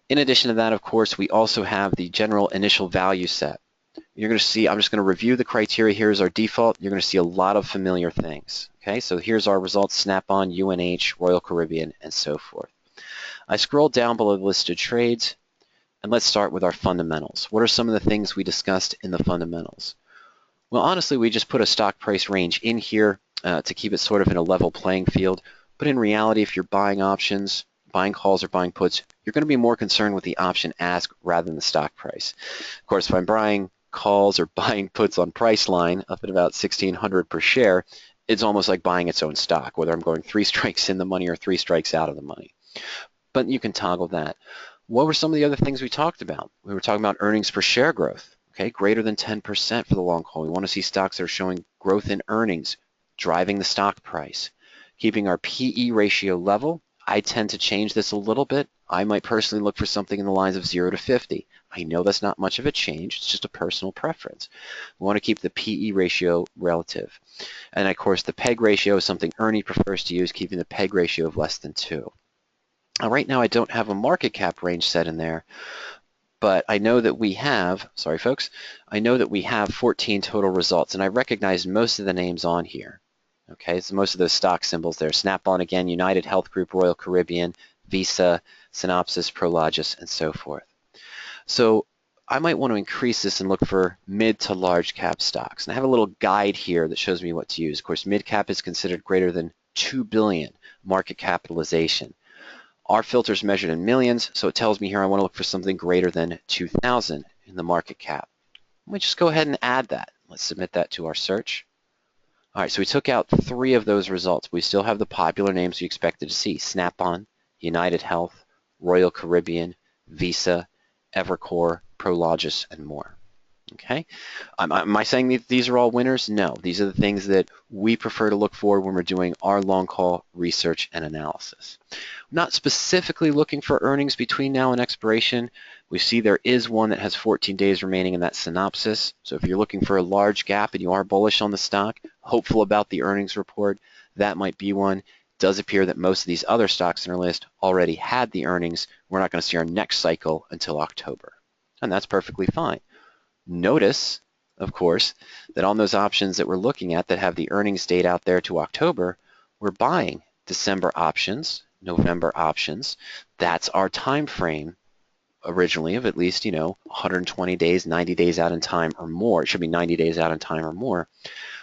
A: in addition to that, of course, we also have the general initial value set. You're going to see, I'm just going to review the criteria here as our default. You're going to see a lot of familiar things. Okay, so here's our results: Snap-on, UNH, Royal Caribbean, and so forth. I scroll down below the listed trades, and let's start with our fundamentals. What are some of the things we discussed in the fundamentals? Well, honestly, we just put a stock price range in here to keep it sort of in a level playing field. But in reality, if you're buying options, buying calls, or buying puts, you're going to be more concerned with the option ask rather than the stock price. Of course, if I'm buying calls or buying puts on Priceline up at about $1,600 per share, it's almost like buying its own stock, whether I'm going 3 strikes in the money or 3 strikes out of the money. But you can toggle that. What were some of the other things we talked about? We were talking about earnings per share growth, okay, greater than 10% for the long call. We want to see stocks that are showing growth in earnings, driving the stock price. Keeping our PE ratio level, I tend to change this a little bit. I might personally look for something in the lines of 0 to 50. I know that's not much of a change. It's just a personal preference. We want to keep the PE ratio relative. And of course, the PEG ratio is something Ernie prefers to use, keeping the PEG ratio of less than 2. Right now I don't have a market cap range set in there, but I know that we have, sorry folks, I know that we have 14 total results, and I recognize most of the names on here. Okay, so most of those stock symbols there: Snap-on again, United Health Group, Royal Caribbean, Visa, Synopsys, Prologis, and so forth. So I might want to increase this and look for mid to large cap stocks. And I have a little guide here that shows me what to use. Of course, mid cap is considered greater than 2 billion market capitalization. Our filter is measured in millions, so it tells me here I want to look for something greater than 2,000 in the market cap. Let me just go ahead and add that. Let's submit that to our search. All right, so we took out 3 of those results. We still have the popular names we expected to see: Snap-on, United Health, Royal Caribbean, Visa, Evercore, Prologis, and more. Okay, am I saying these are all winners? No, these are the things that we prefer to look for when we're doing our long call research and analysis. Not specifically looking for earnings between now and expiration. We see there is one that has 14 days remaining, and that's Synopsys. So if you're looking for a large gap and you are bullish on the stock, hopeful about the earnings report, that might be one. It does appear that most of these other stocks in our list already had the earnings. We're not going to see our next cycle until October, and that's perfectly fine. Notice, of course, that on those options that we're looking at that have the earnings date out there to October, we're buying December options, November options. That's our time frame originally of at least, 120 days, 90 days out in time or more. It should be 90 days out in time or more.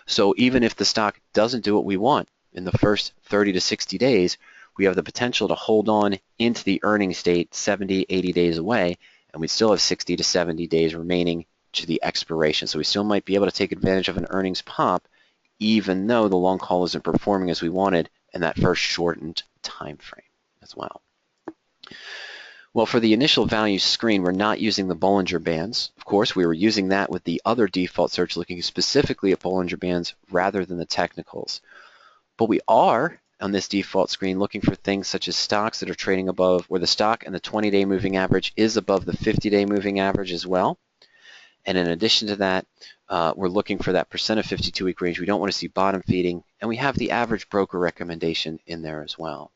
A: So even if the stock doesn't do what we want in the first 30 to 60 days, we have the potential to hold on into the earnings date 70, 80 days away, and we still have 60 to 70 days remaining to the expiration. So we still might be able to take advantage of an earnings pop even though the long call isn't performing as we wanted in that first shortened time frame as well. Well, for the initial value screen, we're not using the Bollinger Bands. Of course, we were using that with the other default search, looking specifically at Bollinger Bands rather than the technicals. But we are, on this default screen, looking for things such as stocks that are trading above, where the stock and the 20-day moving average is above the 50-day moving average as well. And in addition to that, we're looking for that percent of 52-week range. We don't want to see bottom feeding, and we have the average broker recommendation in there as well.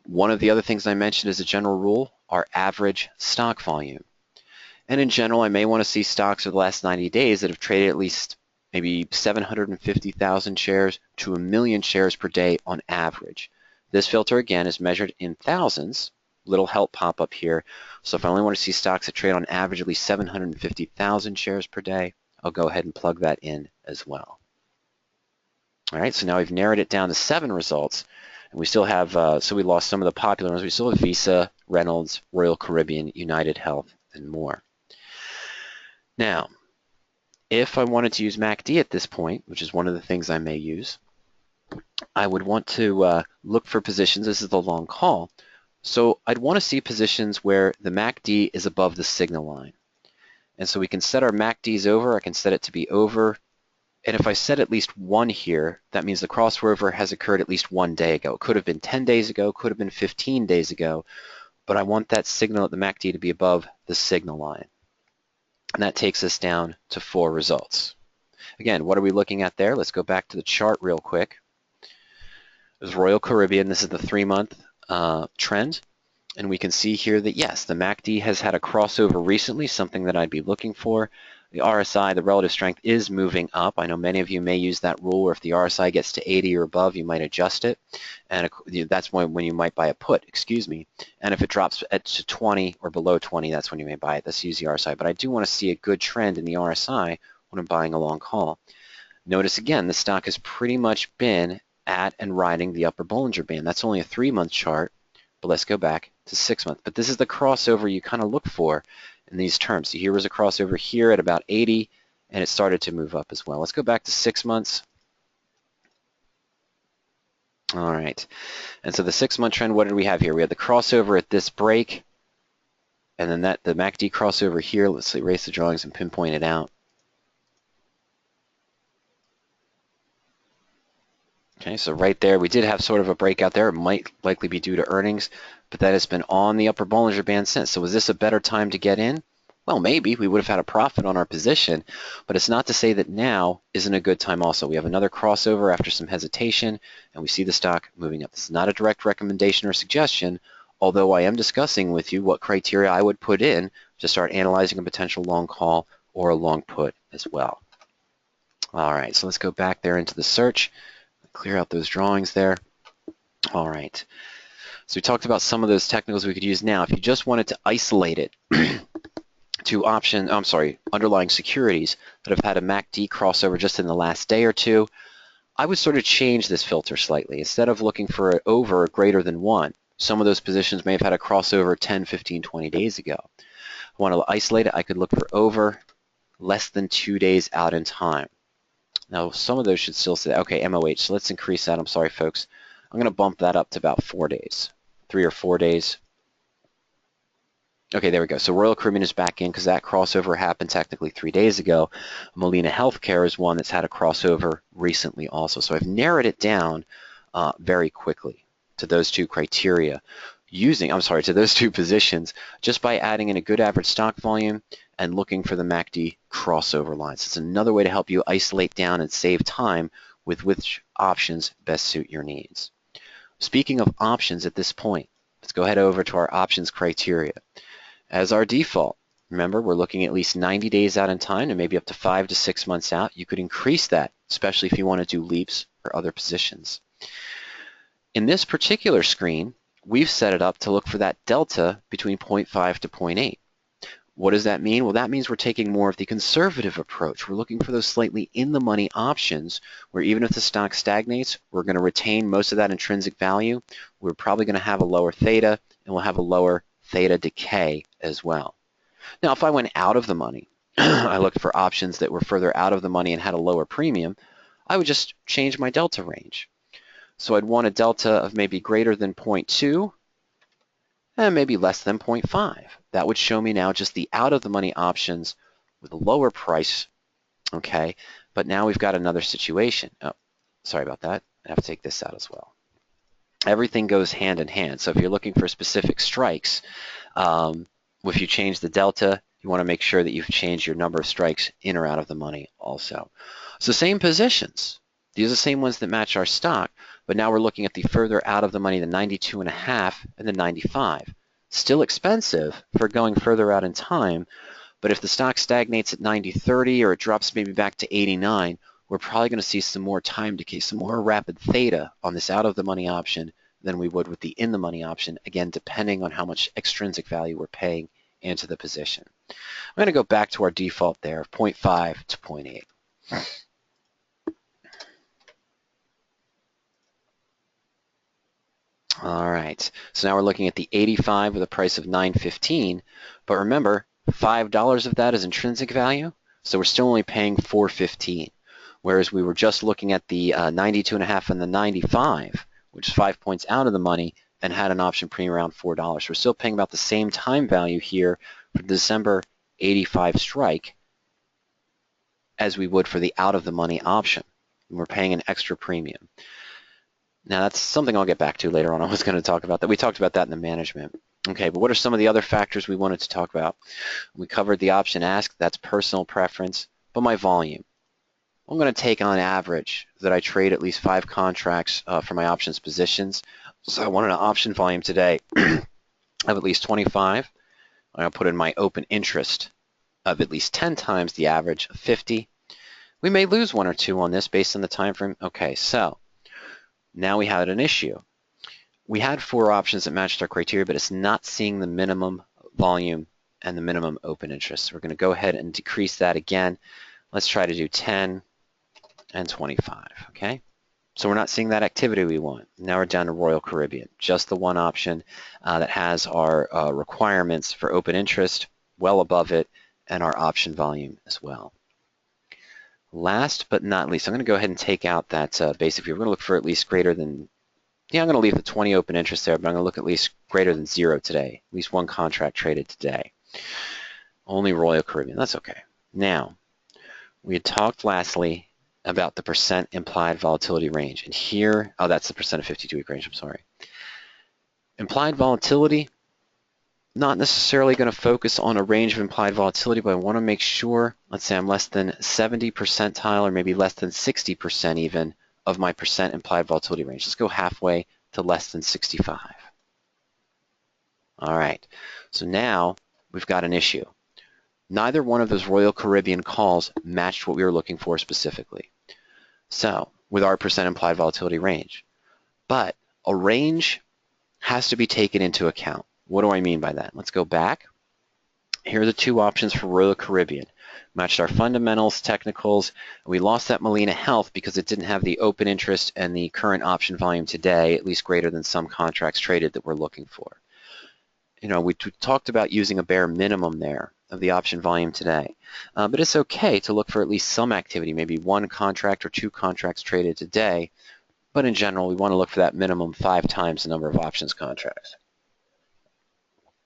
A: One of the other things I mentioned as a general rule, our average stock volume. And in general, I may want to see stocks for the last 90 days that have traded at least maybe 750,000 shares to 1 million shares per day on average. This filter, again, is measured in thousands. Little help pop up here. So if I only want to see stocks that trade on average at least 750,000 shares per day, I'll go ahead and plug that in as well. All right, so now we've narrowed it down to 7 results. And we still have, so we lost some of the popular ones. We still have Visa, Reynolds, Royal Caribbean, United Health, and more. Now, if I wanted to use MACD at this point, which is one of the things I may use, I would want to look for positions. This is the long call. So I'd want to see positions where the MACD is above the signal line. And so we can set our MACDs over. I can set it to be over. And if I set at least 1 here, that means the crossover has occurred at least 1 day ago. It could have been 10 days ago, could have been 15 days ago, but I want that signal at the MACD to be above the signal line. And that takes us down to 4 results. Again, what are we looking at there? Let's go back to the chart real quick. There's Royal Caribbean. This is the 3-month trend. And we can see here that, yes, the MACD has had a crossover recently, something that I'd be looking for. The RSI, the relative strength, is moving up. I know many of you may use that rule where if the RSI gets to 80 or above, you might adjust it. And that's when you might buy a put, excuse me. And if it drops to 20 or below 20, that's when you may buy it. Let's use the RSI. But I do want to see a good trend in the RSI when I'm buying a long call. Notice again, the stock has pretty much been at and riding the upper Bollinger Band. That's only a 3-month chart. But let's go back to 6 months. But this is the crossover you kind of look for in these terms. So here was a crossover here at about 80, and it started to move up as well. Let's go back to 6 months. All right. And so the 6-month trend, what did we have here? We had the crossover at this break, and then the MACD crossover here. Let's erase the drawings and pinpoint it out. Okay, so right there, we did have sort of a breakout there. It might likely be due to earnings, but that has been on the upper Bollinger Band since. So was this a better time to get in? Well, maybe. We would have had a profit on our position, but it's not to say that now isn't a good time also. We have another crossover after some hesitation, and we see the stock moving up. This is not a direct recommendation or suggestion, although I am discussing with you what criteria I would put in to start analyzing a potential long call or a long put as well. All right, so let's go back there into the search. Clear out those drawings there. All right. So we talked about some of those technicals we could use now. If you just wanted to isolate it to underlying securities that have had a MACD crossover just in the last day or two, I would sort of change this filter slightly. Instead of looking for an over or greater than 1, some of those positions may have had a crossover 10, 15, 20 days ago. I want to isolate it. I could look for over less than 2 days out in time. Now, some of those should still say, okay, MOH, so let's increase that. I'm sorry, folks. I'm going to bump that up to about 4 days, 3 or 4 days. Okay, there we go. So Royal Caribbean is back in because that crossover happened technically 3 days ago. Molina Healthcare is one that's had a crossover recently also. So I've narrowed it down very quickly to those 2 criteria to those 2 positions just by adding in a good average stock volume and looking for the MACD crossover lines. It's another way to help you isolate down and save time with which options best suit your needs. Speaking of options at this point, let's go ahead over to our options criteria. As our default, remember we're looking at least 90 days out in time and maybe up to 5 to 6 months out. You could increase that, especially if you want to do leaps or other positions. In this particular screen, we've set it up to look for that delta between 0.5 to 0.8. What does that mean? Well, that means we're taking more of the conservative approach. We're looking for those slightly in-the-money options where even if the stock stagnates, we're going to retain most of that intrinsic value. We're probably going to have a lower theta, and we'll have a lower theta decay as well. Now, if I went out of the money, I looked for options that were further out of the money and had a lower premium, I would just change my delta range. So I'd want a delta of maybe greater than 0.2 and maybe less than 0.5. That would show me now just the out-of-the-money options with a lower price, okay? But now we've got another situation. Oh, sorry about that. I have to take this out as well. Everything goes hand in hand. So if you're looking for specific strikes, if you change the delta, you want to make sure that you've changed your number of strikes in or out of the money also. So same positions. These are the same ones that match our stock, but now we're looking at the further out of the money, the 92.5 and the 95. Still expensive for going further out in time, but if the stock stagnates at 90.30 or it drops maybe back to 89, we're probably going to see some more time decay, some more rapid theta on this out of the money option than we would with the in the money option, again, depending on how much extrinsic value we're paying into the position. I'm going to go back to our default there of 0.5 to 0.8. All right, so now we're looking at the 85 with a price of 9.15, but remember, $5 of that is intrinsic value, so we're still only paying 4.15, whereas we were just looking at the 92.5 and the 95, which is 5 points out of the money, and had an option premium around $4. We're still paying about the same time value here for the December 85 strike as we would for the out-of-the-money option. And we're paying an extra premium. Now, that's something I'll get back to later on. I was going to talk about that. We talked about that in the management. Okay, but what are some of the other factors we wanted to talk about? We covered the option ask. That's personal preference. But my volume. I'm going to take on average that I trade at least 5 contracts for my options positions. So I wanted an option volume today of at least 25. I'm going to put in my open interest of at least 10 times the average of 50. We may lose 1 or 2 on this based on the time frame. Okay, so now we had an issue. We had 4 options that matched our criteria, but it's not seeing the minimum volume and the minimum open interest. So we're going to go ahead and decrease that again. Let's try to do 10 and 25, okay? So we're not seeing that activity we want. Now we're down to Royal Caribbean, just the one option that has our requirements for open interest well above it and our option volume as well. Last but not least, I'm going to go ahead and take out that basic view. We're going to look for at least greater than, I'm going to leave the 20 open interest there, but I'm going to look at least greater than 0 today, at least 1 contract traded today. Only Royal Caribbean, that's okay. Now, we had talked lastly about the percent implied volatility range. And here, oh, that's the percent of 52-week range, I'm sorry. Implied volatility, not necessarily going to focus on a range of implied volatility, but I want to make sure, let's say I'm less than 70 percentile or maybe less than 60% even of my percent implied volatility range. Let's go halfway to less than 65. All right, so now we've got an issue. Neither one of those Royal Caribbean calls matched what we were looking for specifically. So, with our percent implied volatility range. But a range has to be taken into account. What do I mean by that? Let's go back. Here are the 2 options for Royal Caribbean. Matched our fundamentals, technicals, and we lost that Molina Health because it didn't have the open interest and the current option volume today, at least greater than some contracts traded that we're looking for. You know, we talked about using a bare minimum there of the option volume today. But it's okay to look for at least some activity, maybe 1 contract or 2 contracts traded today. But in general, we want to look for that minimum 5 times the number of options contracts.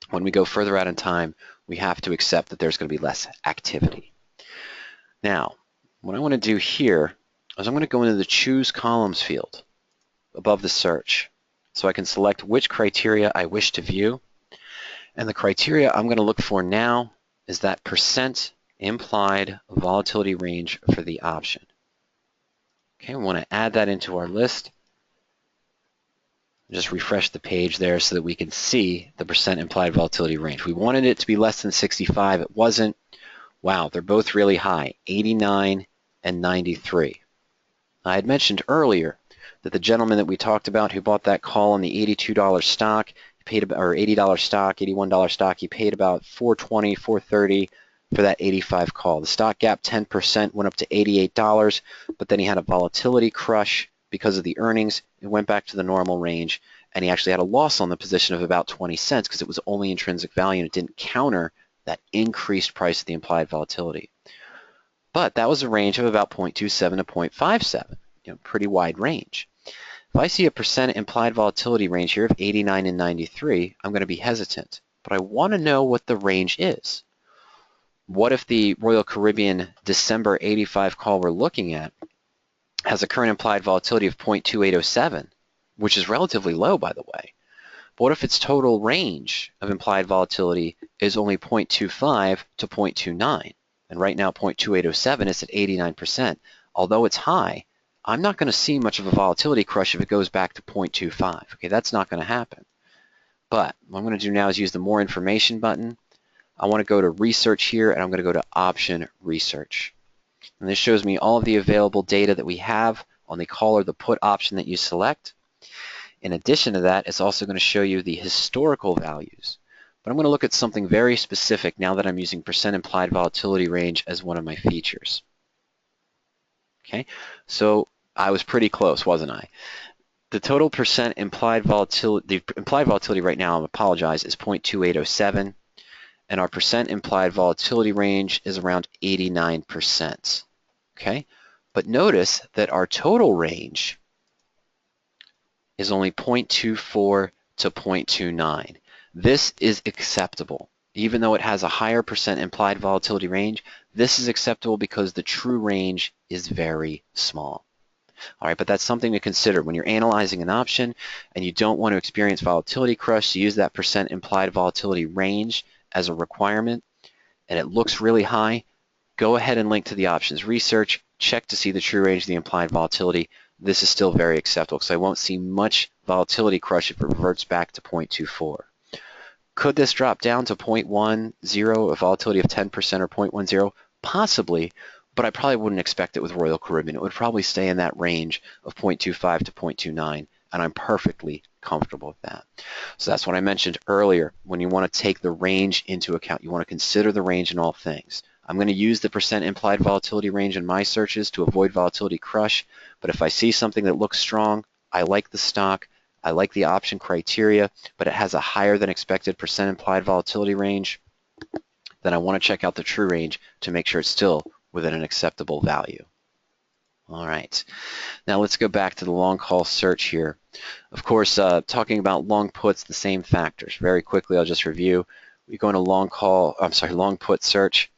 A: When we go further out in time, we have to accept that there's going to be less activity. Now, what I want to do here is I'm going to go into the Choose Columns field above the search so I can select which criteria I wish to view. And the criteria I'm going to look for now is that percent implied volatility range for the option. Okay, we want to add that into our list. Just refresh the page there so that we can see the percent implied volatility range. We wanted it to be less than 65. It wasn't. Wow, they're both really high, 89 and 93. I had mentioned earlier that the gentleman that we talked about who bought that call on the $82 stock, paid about, or $80 stock, $81 stock, he paid about $420, $430 for that 85 call. The stock gap 10% went up to $88, but then he had a volatility crush because of the earnings. It went back to the normal range, and he actually had a loss on the position of about 20 cents because it was only intrinsic value and it didn't counter that increased price of the implied volatility. But that was a range of about 0.27 to 0.57, pretty wide range. If I see a percent implied volatility range here of 89 and 93, I'm going to be hesitant. But I want to know what the range is. What if the Royal Caribbean December 85 call we're looking at has a current implied volatility of 0.2807, which is relatively low, by the way. But what if its total range of implied volatility is only 0.25 to 0.29? And right now 0.2807 is at 89%. Although it's high, I'm not going to see much of a volatility crush if it goes back to 0.25. Okay, that's not going to happen. But what I'm going to do now is use the More Information button. I want to go to Research here, and I'm going to go to Option Research. And this shows me all of the available data that we have on the call or the put option that you select. In addition to that, it's also going to show you the historical values. But I'm going to look at something very specific now that I'm using percent implied volatility range as one of my features. Okay, so I was pretty close, wasn't I? The total percent implied volatility, the implied volatility right now, I apologize, is 0.2807, and our percent implied volatility range is around 89%. Okay, but notice that our total range is only 0.24 to 0.29. This is acceptable. Even though it has a higher percent implied volatility range, this is acceptable because the true range is very small. All right, but that's something to consider when you're analyzing an option and you don't want to experience volatility crush. So use that percent implied volatility range as a requirement, and it looks really high. Go ahead and link to the options research, check to see the true range of the implied volatility. This is still very acceptable because I won't see much volatility crush if it reverts back to 0.24. Could this drop down to 0.10, a volatility of 10% or 0.10? Possibly, but I probably wouldn't expect it with Royal Caribbean. It would probably stay in that range of 0.25 to 0.29, and I'm perfectly comfortable with that. So that's what I mentioned earlier. When you want to take the range into account, you want to consider the range in all things. I'm going to use the percent implied volatility range in my searches to avoid volatility crush, but if I see something that looks strong, I like the stock, I like the option criteria, but it has a higher than expected percent implied volatility range, then I want to check out the true range to make sure it's still within an acceptable value. All right, now let's go back to the long call search here. Of course, talking about long puts, the same factors. Very quickly, I'll just review. We go into long put search.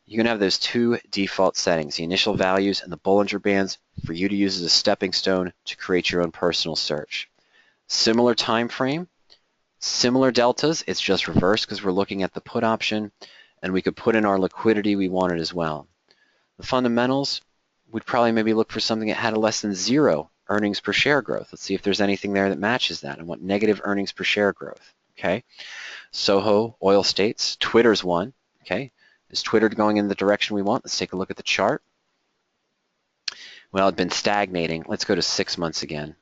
A: You're going to have those two default settings, the initial values and the Bollinger Bands, for you to use as a stepping stone to create your own personal search. Similar time frame, similar deltas, it's just reversed because we're looking at the put option, and we could put in our liquidity we wanted as well. The fundamentals, we'd probably maybe look for something that had a less than 0 earnings per share growth. Let's see if there's anything there that matches that and want negative earnings per share growth. Okay, Soho, oil states, Twitter's one. Okay, is Twitter going in the direction we want? Let's take a look at the chart. Well, it's been stagnating. Let's go to 6 months again.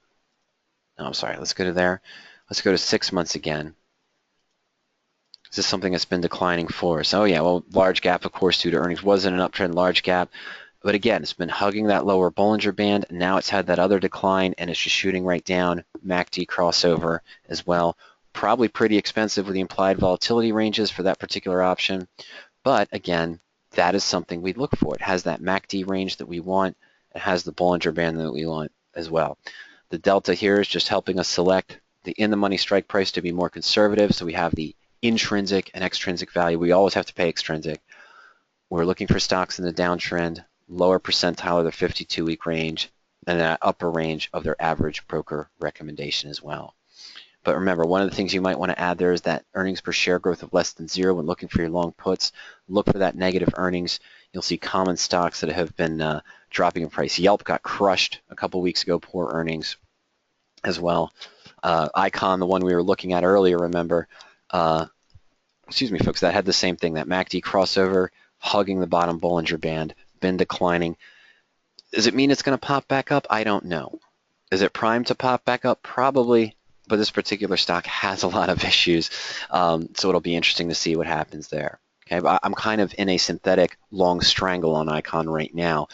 A: No, I'm sorry, let's go to there. Let's go to 6 months again. Is this something that's been declining for us? Oh yeah, well, large gap, of course, due to earnings. Wasn't an uptrend, large gap. But again, it's been hugging that lower Bollinger Band. Now it's had that other decline, and it's just shooting right down. MACD crossover as well. Probably pretty expensive with the implied volatility ranges for that particular option. But again, that is something we'd look for. It has that MACD range that we want. It has the Bollinger Band that we want as well. The delta here is just helping us select the in-the-money strike price to be more conservative. So we have the intrinsic and extrinsic value. We always have to pay extrinsic. We're looking for stocks in the downtrend, lower percentile of their 52-week range, and that upper range of their average broker recommendation as well. But remember, one of the things you might want to add there is that earnings per share growth of less than 0 when looking for your long puts. Look for that negative earnings. You'll see common stocks that have been dropping in price. Yelp got crushed a couple weeks ago, poor earnings as well. Icon, the one we were looking at earlier, remember, excuse me, folks, that had the same thing, that MACD crossover, hugging the bottom Bollinger Band, been declining. Does it mean it's going to pop back up? I don't know. Is it primed to pop back up? Probably, but this particular stock has a lot of issues, so it'll be interesting to see what happens there. Okay, I'm kind of in a synthetic long strangle on Icon right now,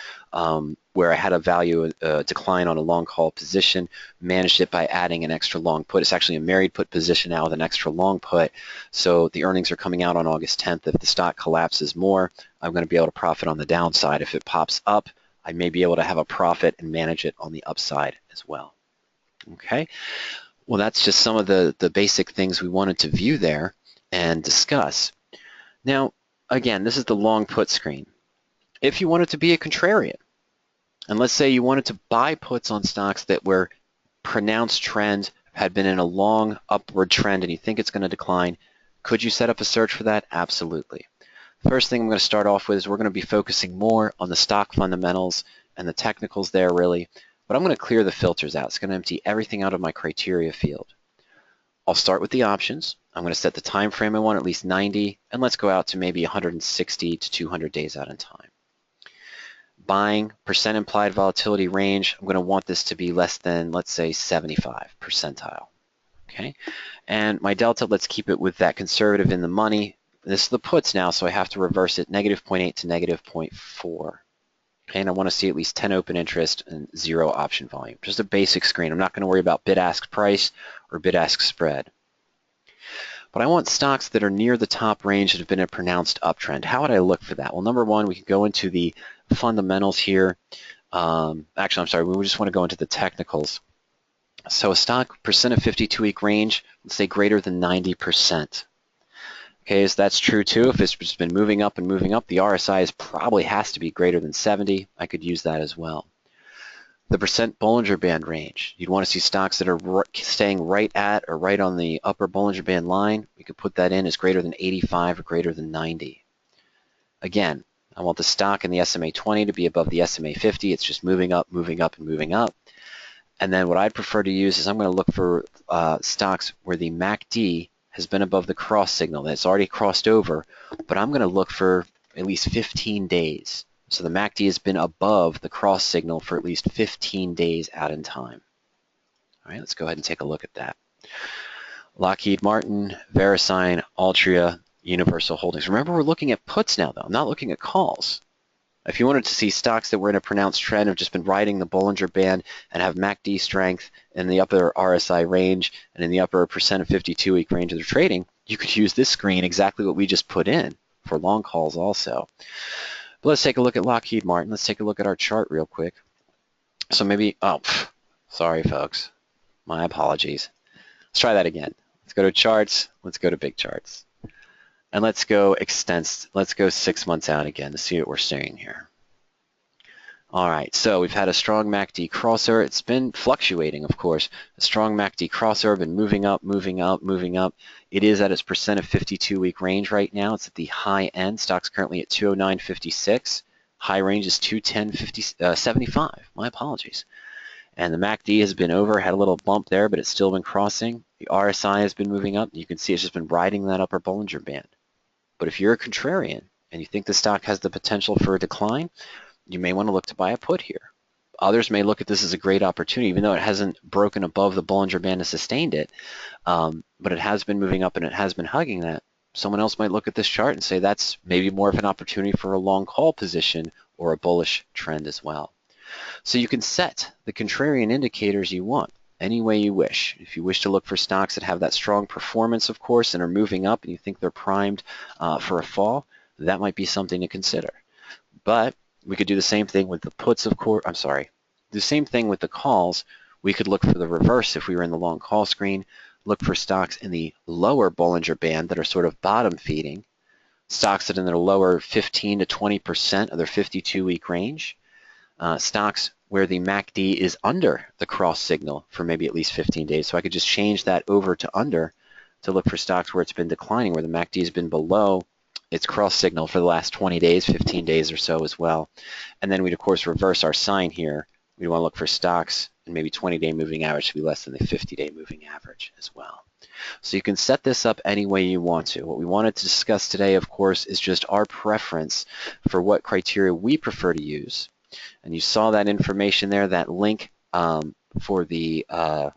A: where I had a value decline on a long call position, managed it by adding an extra long put. It's actually a married put position now with an extra long put, so the earnings are coming out on August 10th. If the stock collapses more, I'm going to be able to profit on the downside. If it pops up, I may be able to have a profit and manage it on the upside as well. Okay, well, that's just some of the basic things we wanted to view there and discuss. Now, again, this is the long put screen. If you wanted to be a contrarian, and let's say you wanted to buy puts on stocks that were pronounced trend, had been in a long upward trend, and you think it's going to decline, could you set up a search for that? Absolutely. First thing I'm going to start off with is we're going to be focusing more on the stock fundamentals and the technicals there, really. But I'm going to clear the filters out. It's going to empty everything out of my criteria field. I'll start with the options. I'm going to set the time frame I want, at least 90, and let's go out to maybe 160 to 200 days out in time. Buying, percent implied volatility range, I'm going to want this to be less than, let's say, 75 percentile. Okay, and my delta, let's keep it with that conservative in the money. This is the puts now, so I have to reverse it, -0.8 to -0.4. Okay, and I want to see at least 10 open interest and 0 option volume. Just a basic screen. I'm not going to worry about bid-ask price or bid-ask spread. But I want stocks that are near the top range that have been a pronounced uptrend. How would I look for that? Well, number one, we could go into the fundamentals here. Actually, I'm sorry, we just want to go into the technicals. So a stock percent of 52-week range, let's say greater than 90%. Okay, so that's true too. If it's just been moving up and moving up, the RSI probably has to be greater than 70. I could use that as well. The percent Bollinger Band range. You'd want to see stocks that are staying right at or right on the upper Bollinger Band line. We could put that in as greater than 85 or greater than 90. Again, I want the stock in the SMA 20 to be above the SMA 50. It's just moving up, moving up, and moving up. And then what I'd prefer to use is I'm going to look for stocks where the MACD has been above the cross signal. That's already crossed over, but I'm going to look for at least 15 days. So the MACD has been above the cross signal for at least 15 days out in time. All right, let's go ahead and take a look at that. Lockheed Martin, VeriSign, Altria, Universal Holdings. Remember, we're looking at puts now, though. I'm not looking at calls. If you wanted to see stocks that were in a pronounced trend, have just been riding the Bollinger Band and have MACD strength in the upper RSI range and in the upper percent of 52-week range of their trading, you could use this screen, exactly what we just put in, for long calls also. But let's take a look at Lockheed Martin. Let's take a look at our chart real quick. So maybe, sorry folks, my apologies. Let's try that again. Let's go to charts. Let's go to big charts. And let's go extents. Let's go 6 months out again to see what we're seeing here. All right, so we've had a strong MACD crossover. It's been fluctuating, of course. A strong MACD crossover, been moving up, moving up, moving up. It is at its percent of 52-week range right now. It's at the high end. Stock's currently at 209.56. High range is 210.75. My apologies. And the MACD has been over, had a little bump there, but it's still been crossing. The RSI has been moving up. You can see it's just been riding that upper Bollinger Band. But if you're a contrarian and you think the stock has the potential for a decline, you may want to look to buy a put here. Others may look at this as a great opportunity, even though it hasn't broken above the Bollinger Band and sustained it, but it has been moving up and it has been hugging that. Someone else might look at this chart and say that's maybe more of an opportunity for a long call position or a bullish trend as well. So you can set the contrarian indicators you want any way you wish. If you wish to look for stocks that have that strong performance, of course, and are moving up and you think they're primed for a fall, that might be something to consider. But we could do the same thing with the puts, of course. I'm sorry. The same thing with the calls. We could look for the reverse if we were in the long call screen, look for stocks in the lower Bollinger Band that are sort of bottom feeding, stocks that are in their lower 15 to 20% of their 52-week range, stocks where the MACD is under the cross signal for maybe at least 15 days. So I could just change that over to under to look for stocks where it's been declining, where the MACD has been below its cross signal for the last 20 days, 15 days or so as well. And then we'd, of course, reverse our sign here. We want to look for stocks and maybe 20-day moving average to be less than the 50-day moving average as well. So you can set this up any way you want to. What we wanted to discuss today, of course, is just our preference for what criteria we prefer to use. And you saw that information there, that link for the, I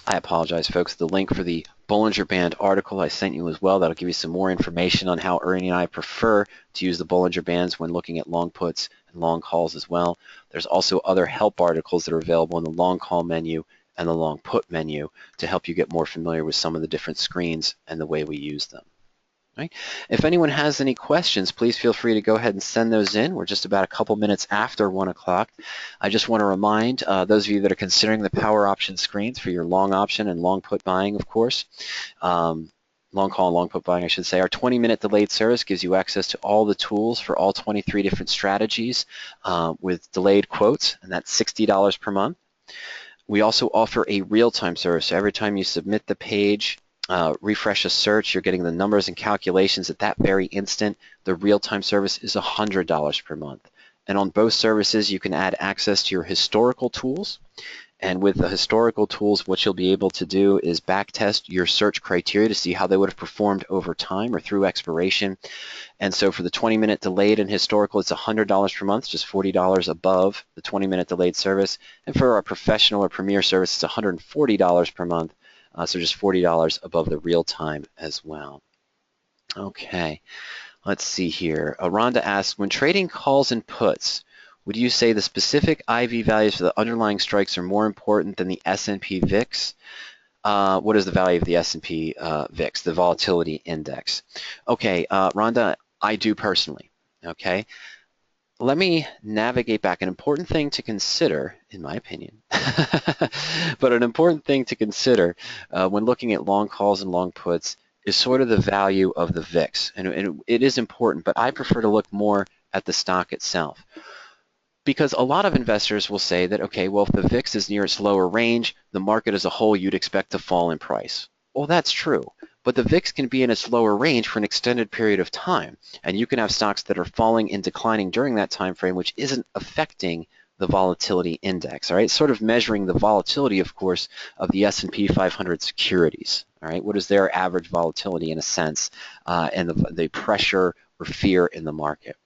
A: apologize, folks, the link for the Bollinger Band article I sent you as well. That'll give you some more information on how Ernie and I prefer to use the Bollinger Bands when looking at long puts and long calls as well. There's also other help articles that are available in the long call menu and the long put menu to help you get more familiar with some of the different screens and the way we use them. Right? If anyone has any questions, please feel free to go ahead and send those in. We're just about a couple minutes after 1 o'clock. I just want to remind those of you that are considering the power option screens for your long option and long put buying, of course, long call and long put buying, I should say. Our 20-minute delayed service gives you access to all the tools for all 23 different strategies with delayed quotes, and that's $60 per month. We also offer a real-time service. So every time you submit the page, refresh a search, you're getting the numbers and calculations at that very instant. The real-time service is $100 per month. And on both services, you can add access to your historical tools. And with the historical tools, what you'll be able to do is backtest your search criteria to see how they would have performed over time or through expiration. And so for the 20-minute delayed and historical, it's $100 per month, just $40 above the 20-minute delayed service. And for our professional or premier service, it's $140 per month. So just $40 above the real time as well. Okay, let's see here. Rhonda asks, when trading calls and puts, Would you say the specific IV values for the underlying strikes are more important than the S&P VIX? What is the value of the S&P VIX, the volatility index? Okay, Rhonda, I do personally, okay? Let me navigate back. An important thing to consider, in my opinion, but an important thing to consider when looking at long calls and long puts is sort of the value of the VIX. And it is important, but I prefer to look more at the stock itself. Because a lot of investors will say that, okay, well, if the VIX is near its lower range, the market as a whole you'd expect to fall in price. Well, that's true, but the VIX can be in its lower range for an extended period of time, and you can have stocks that are falling and declining during that time frame, which isn't affecting the volatility index. All right, sort of measuring the volatility, of course, of the S&P 500 securities. All right, what is their average volatility in a sense, and the pressure or fear in the market.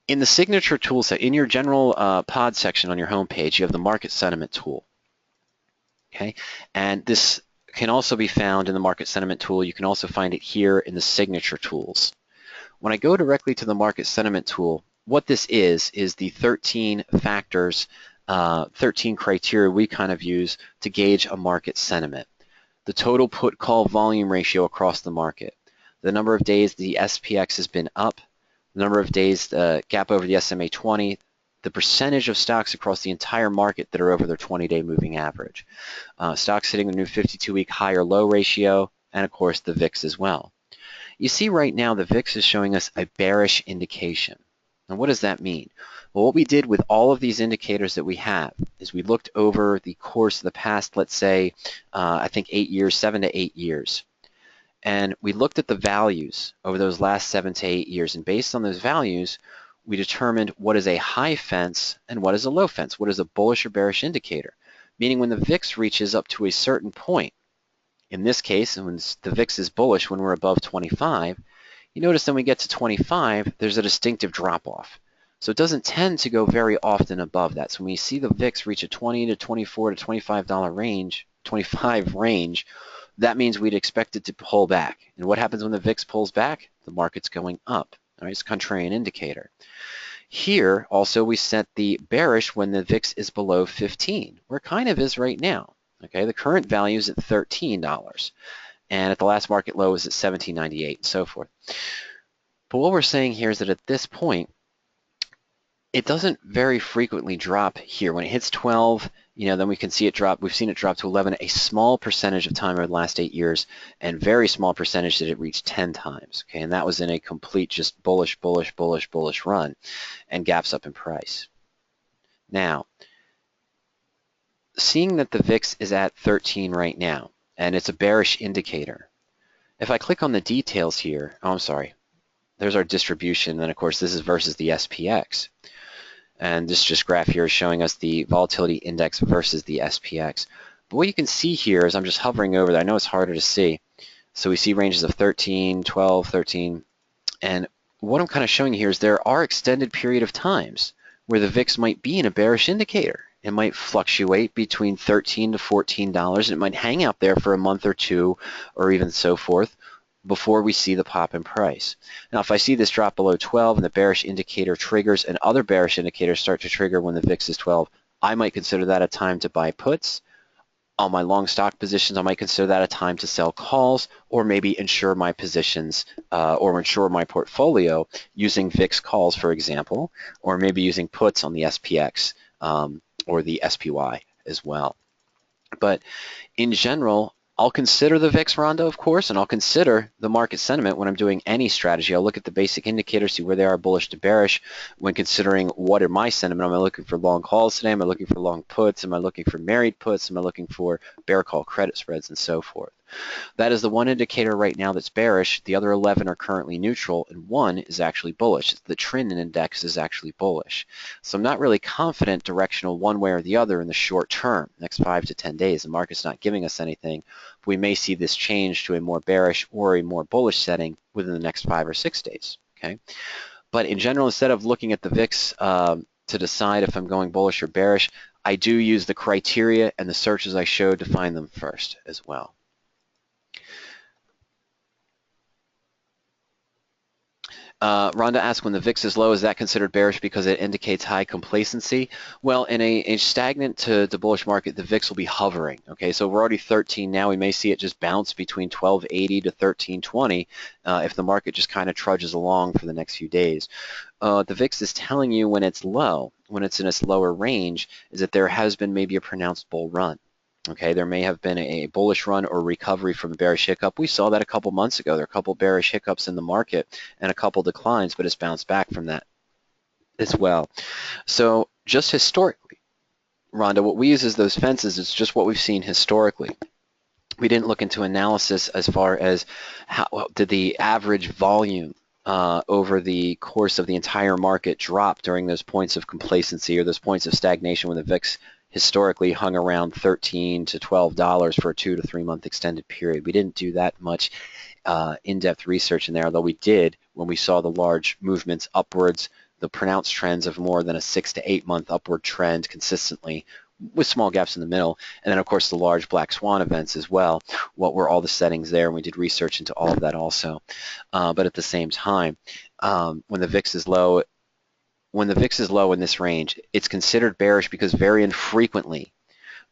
A: In the signature tool set, in your general pod section on your homepage, you have the market sentiment tool. Okay, and this can also be found in the market sentiment tool. You can also find it here in the signature tools. When I go directly to the market sentiment tool, what this is the 13 factors, 13 criteria we kind of use to gauge a market sentiment. The total put-call volume ratio across the market, the number of days the SPX has been up, the number of days the gap over the SMA 20, the percentage of stocks across the entire market that are over their 20-day moving average, stocks hitting the new 52-week high or low ratio, and of course the VIX as well. You see right now the VIX is showing us a bearish indication. And what does that mean? Well, what we did with all of these indicators that we have is we looked over the course of the past, let's say, I think 8 years, 7 to 8 years. And we looked at the values over those last 7 to 8 years, and based on those values, we determined what is a high fence and what is a low fence, what is a bullish or bearish indicator, meaning when the VIX reaches up to a certain point, in this case, when the VIX is bullish when we're above 25, you notice when we get to 25, there's a distinctive drop-off. So it doesn't tend to go very often above that. So when you see the VIX reach a 20 to 24 to $25 range, 25 range, that means we'd expect it to pull back. And what happens when the VIX pulls back? The market's going up. All right, it's a contrarian indicator. Here, also, we set the bearish when the VIX is below 15, where it kind of is right now. Okay, the current value is at $13, and at the last market low is at $17.98, and so forth. But what we're saying here is that at this point, it doesn't very frequently drop here. When it hits 12, then we can see it drop. We've seen it drop to 11 a small percentage of time over the last 8 years, and very small percentage that it reached 10 times. Okay, and that was in a complete just bullish run, and gaps up in price. Now, seeing that the VIX is at 13 right now, and it's a bearish indicator, if I click on the details here, oh, I'm sorry, there's our distribution, and of course this is versus the SPX. And this just graph here is showing us the volatility index versus the SPX. But what you can see here is I'm just hovering over there. I know it's harder to see. So we see ranges of 13, 12, 13. And what I'm kind of showing here is there are extended period of times where the VIX might be in a bearish indicator. It might fluctuate between $13 to $14. And it might hang out there for a month or two or even so forth before we see the pop in price. Now, if I see this drop below 12 and the bearish indicator triggers and other bearish indicators start to trigger when the VIX is 12, I might consider that a time to buy puts. On my long stock positions, I might consider that a time to sell calls, or maybe insure my positions or insure my portfolio using VIX calls, for example, or maybe using puts on the SPX or the SPY as well. But in general, I'll consider the VIX, Rhonda, of course, and I'll consider the market sentiment when I'm doing any strategy. I'll look at the basic indicators, see where they are bullish to bearish when considering what are my sentiment. Am I looking for long calls today? Am I looking for long puts? Am I looking for married puts? Am I looking for bear call credit spreads and so forth? That is the one indicator right now that's bearish. The other 11 are currently neutral, and one is actually bullish. The trend index is actually bullish. So I'm not really confident directional one way or the other in the short term, next 5 to 10 days. The market's not giving us anything. We may see this change to a more bearish or a more bullish setting within the next 5 or 6 days. Okay, but in general, instead of looking at the VIX to decide if I'm going bullish or bearish, I do use the criteria and the searches I showed to find them first as well. Rhonda asked, when the VIX is low, is that considered bearish because it indicates high complacency? Well, in a stagnant to bullish market, the VIX will be hovering. Okay, so we're already 13 now. We may see it just bounce between 1280 to 1320 if the market just kind of trudges along for the next few days. The VIX is telling you when it's low, when it's in its lower range, is that there has been maybe a pronounced bull run. Okay, there may have been a bullish run or recovery from a bearish hiccup. We saw that a couple months ago. There are a couple bearish hiccups in the market and a couple declines, but it's bounced back from that as well. So just historically, Rhonda, what we use as those fences is just what we've seen historically. We didn't look into analysis as far as how did the average volume over the course of the entire market drop during those points of complacency or those points of stagnation when the VIX historically hung around $13 to $12 for a 2 to 3 month extended period. We didn't do that much in-depth research in there, although we did when we saw the large movements upwards, the pronounced trends of more than a 6 to 8 month upward trend consistently with small gaps in the middle, and then of course the large black swan events as well. What were all the settings there? And we did research into all of that also. But at the same time, when the VIX is low, in this range, it's considered bearish because very infrequently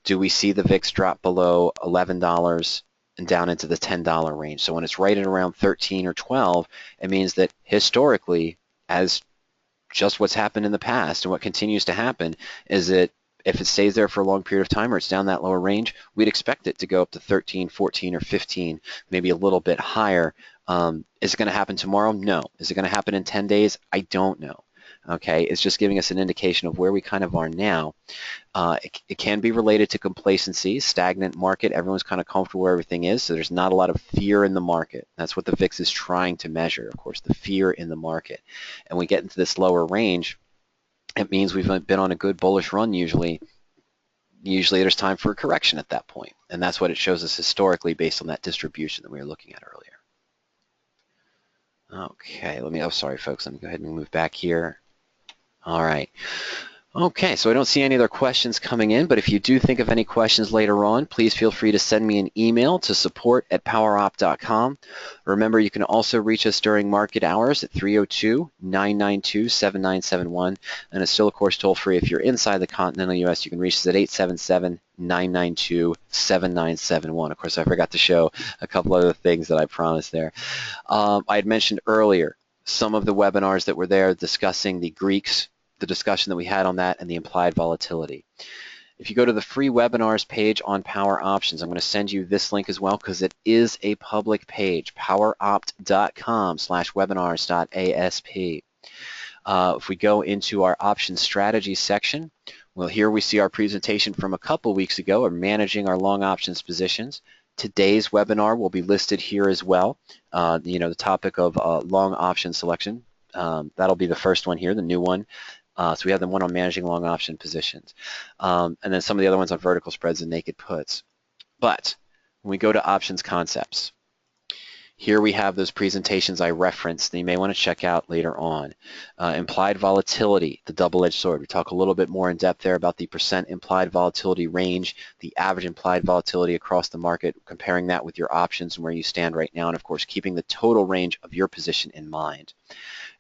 A: do we see the VIX drop below $11 and down into the $10 range. So when it's right at around 13 or 12, it means that historically, as just what's happened in the past and what continues to happen, is that if it stays there for a long period of time or it's down that lower range, we'd expect it to go up to 13, 14, or 15, maybe a little bit higher. Is it going to happen tomorrow? No. Is it going to happen in 10 days? I don't know. Okay, it's just giving us an indication of where we kind of are now. It can be related to complacency, stagnant market. Everyone's kind of comfortable where everything is, so there's not a lot of fear in the market. That's what the VIX is trying to measure, of course, the fear in the market. And we get into this lower range, it means we've been on a good bullish run usually. Usually there's time for a correction at that point, and that's what it shows us historically based on that distribution that we were looking at earlier. Okay, sorry folks, let me go ahead and move back here. All right. Okay, so I don't see any other questions coming in, but if you do think of any questions later on, please feel free to send me an email to support@powerop.com. Remember, you can also reach us during market hours at 302-992-7971, and it's still, of course, toll-free. If you're inside the continental U.S., you can reach us at 877-992-7971. Of course, I forgot to show a couple other things that I promised there. I had mentioned earlier some of the webinars that were there discussing the Greeks, the discussion that we had on that, and the implied volatility. If you go to the free webinars page on Power Options, I'm going to send you this link as well because it is a public page, poweropt.com/webinars.asp. If we go into our options strategy section, well, here we see our presentation from a couple weeks ago of managing our long options positions. Today's webinar will be listed here as well. The topic of long option selection. That'll be the first one here, the new one. So we have the one on managing long option positions. And then some of the other ones on vertical spreads and naked puts. But when we go to options concepts, here we have those presentations I referenced that you may want to check out later on. Implied volatility, the double-edged sword. We talk a little bit more in depth there about the percent implied volatility range, the average implied volatility across the market, comparing that with your options and where you stand right now, and of course keeping the total range of your position in mind.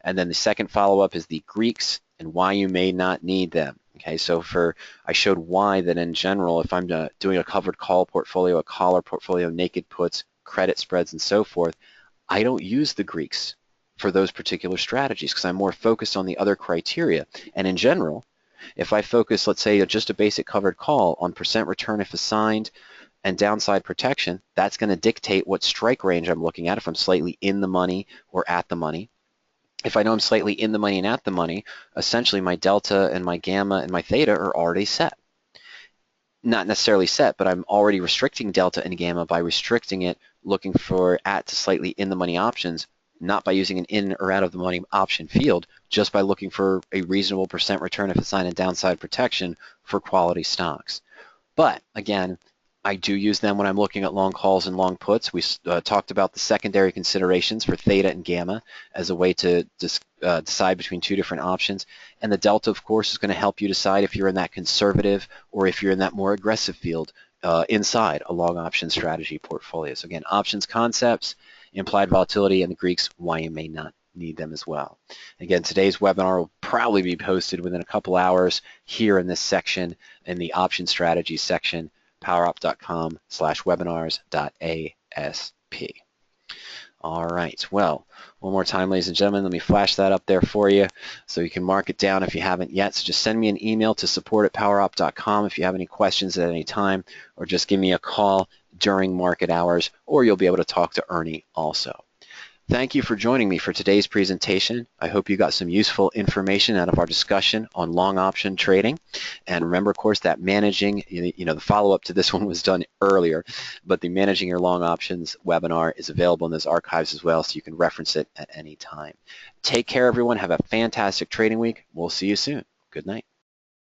A: And then the second follow-up is the Greeks and why you may not need them. Okay, so I showed why that in general, if I'm doing a covered call portfolio, a collar portfolio, naked puts, credit spreads, and so forth, I don't use the Greeks for those particular strategies because I'm more focused on the other criteria. And in general, if I focus, let's say, just a basic covered call on percent return if assigned and downside protection, that's going to dictate what strike range I'm looking at if I'm slightly in the money or at the money. If I know I'm slightly in the money and at the money, essentially my delta and my gamma and my theta are already set. Not necessarily set, but I'm already restricting delta and gamma by restricting it, looking for at to slightly in the money options, not by using an in or out of the money option field, just by looking for a reasonable percent return if assigned and downside protection for quality stocks. But again, I do use them when I'm looking at long calls and long puts. We talked about the secondary considerations for theta and gamma as a way to decide between two different options. And the delta, of course, is going to help you decide if you're in that conservative or if you're in that more aggressive field inside a long option strategy portfolio. So again, options concepts, implied volatility, and the Greeks, why you may not need them as well. Again, today's webinar will probably be posted within a couple hours here in this section, in the option strategy section, powerop.com/webinars.asp. All right, well, one more time, ladies and gentlemen, let me flash that up there for you so you can mark it down if you haven't yet. So just send me an email to support@powerop.com if you have any questions at any time, or just give me a call during market hours, or you'll be able to talk to Ernie also. Thank you for joining me for today's presentation. I hope you got some useful information out of our discussion on long option trading. And remember, of course, that managing, the follow-up to this one was done earlier, but the Managing Your Long Options webinar is available in those archives as well, so you can reference it at any time. Take care, everyone. Have a fantastic trading week. We'll see you soon. Good night.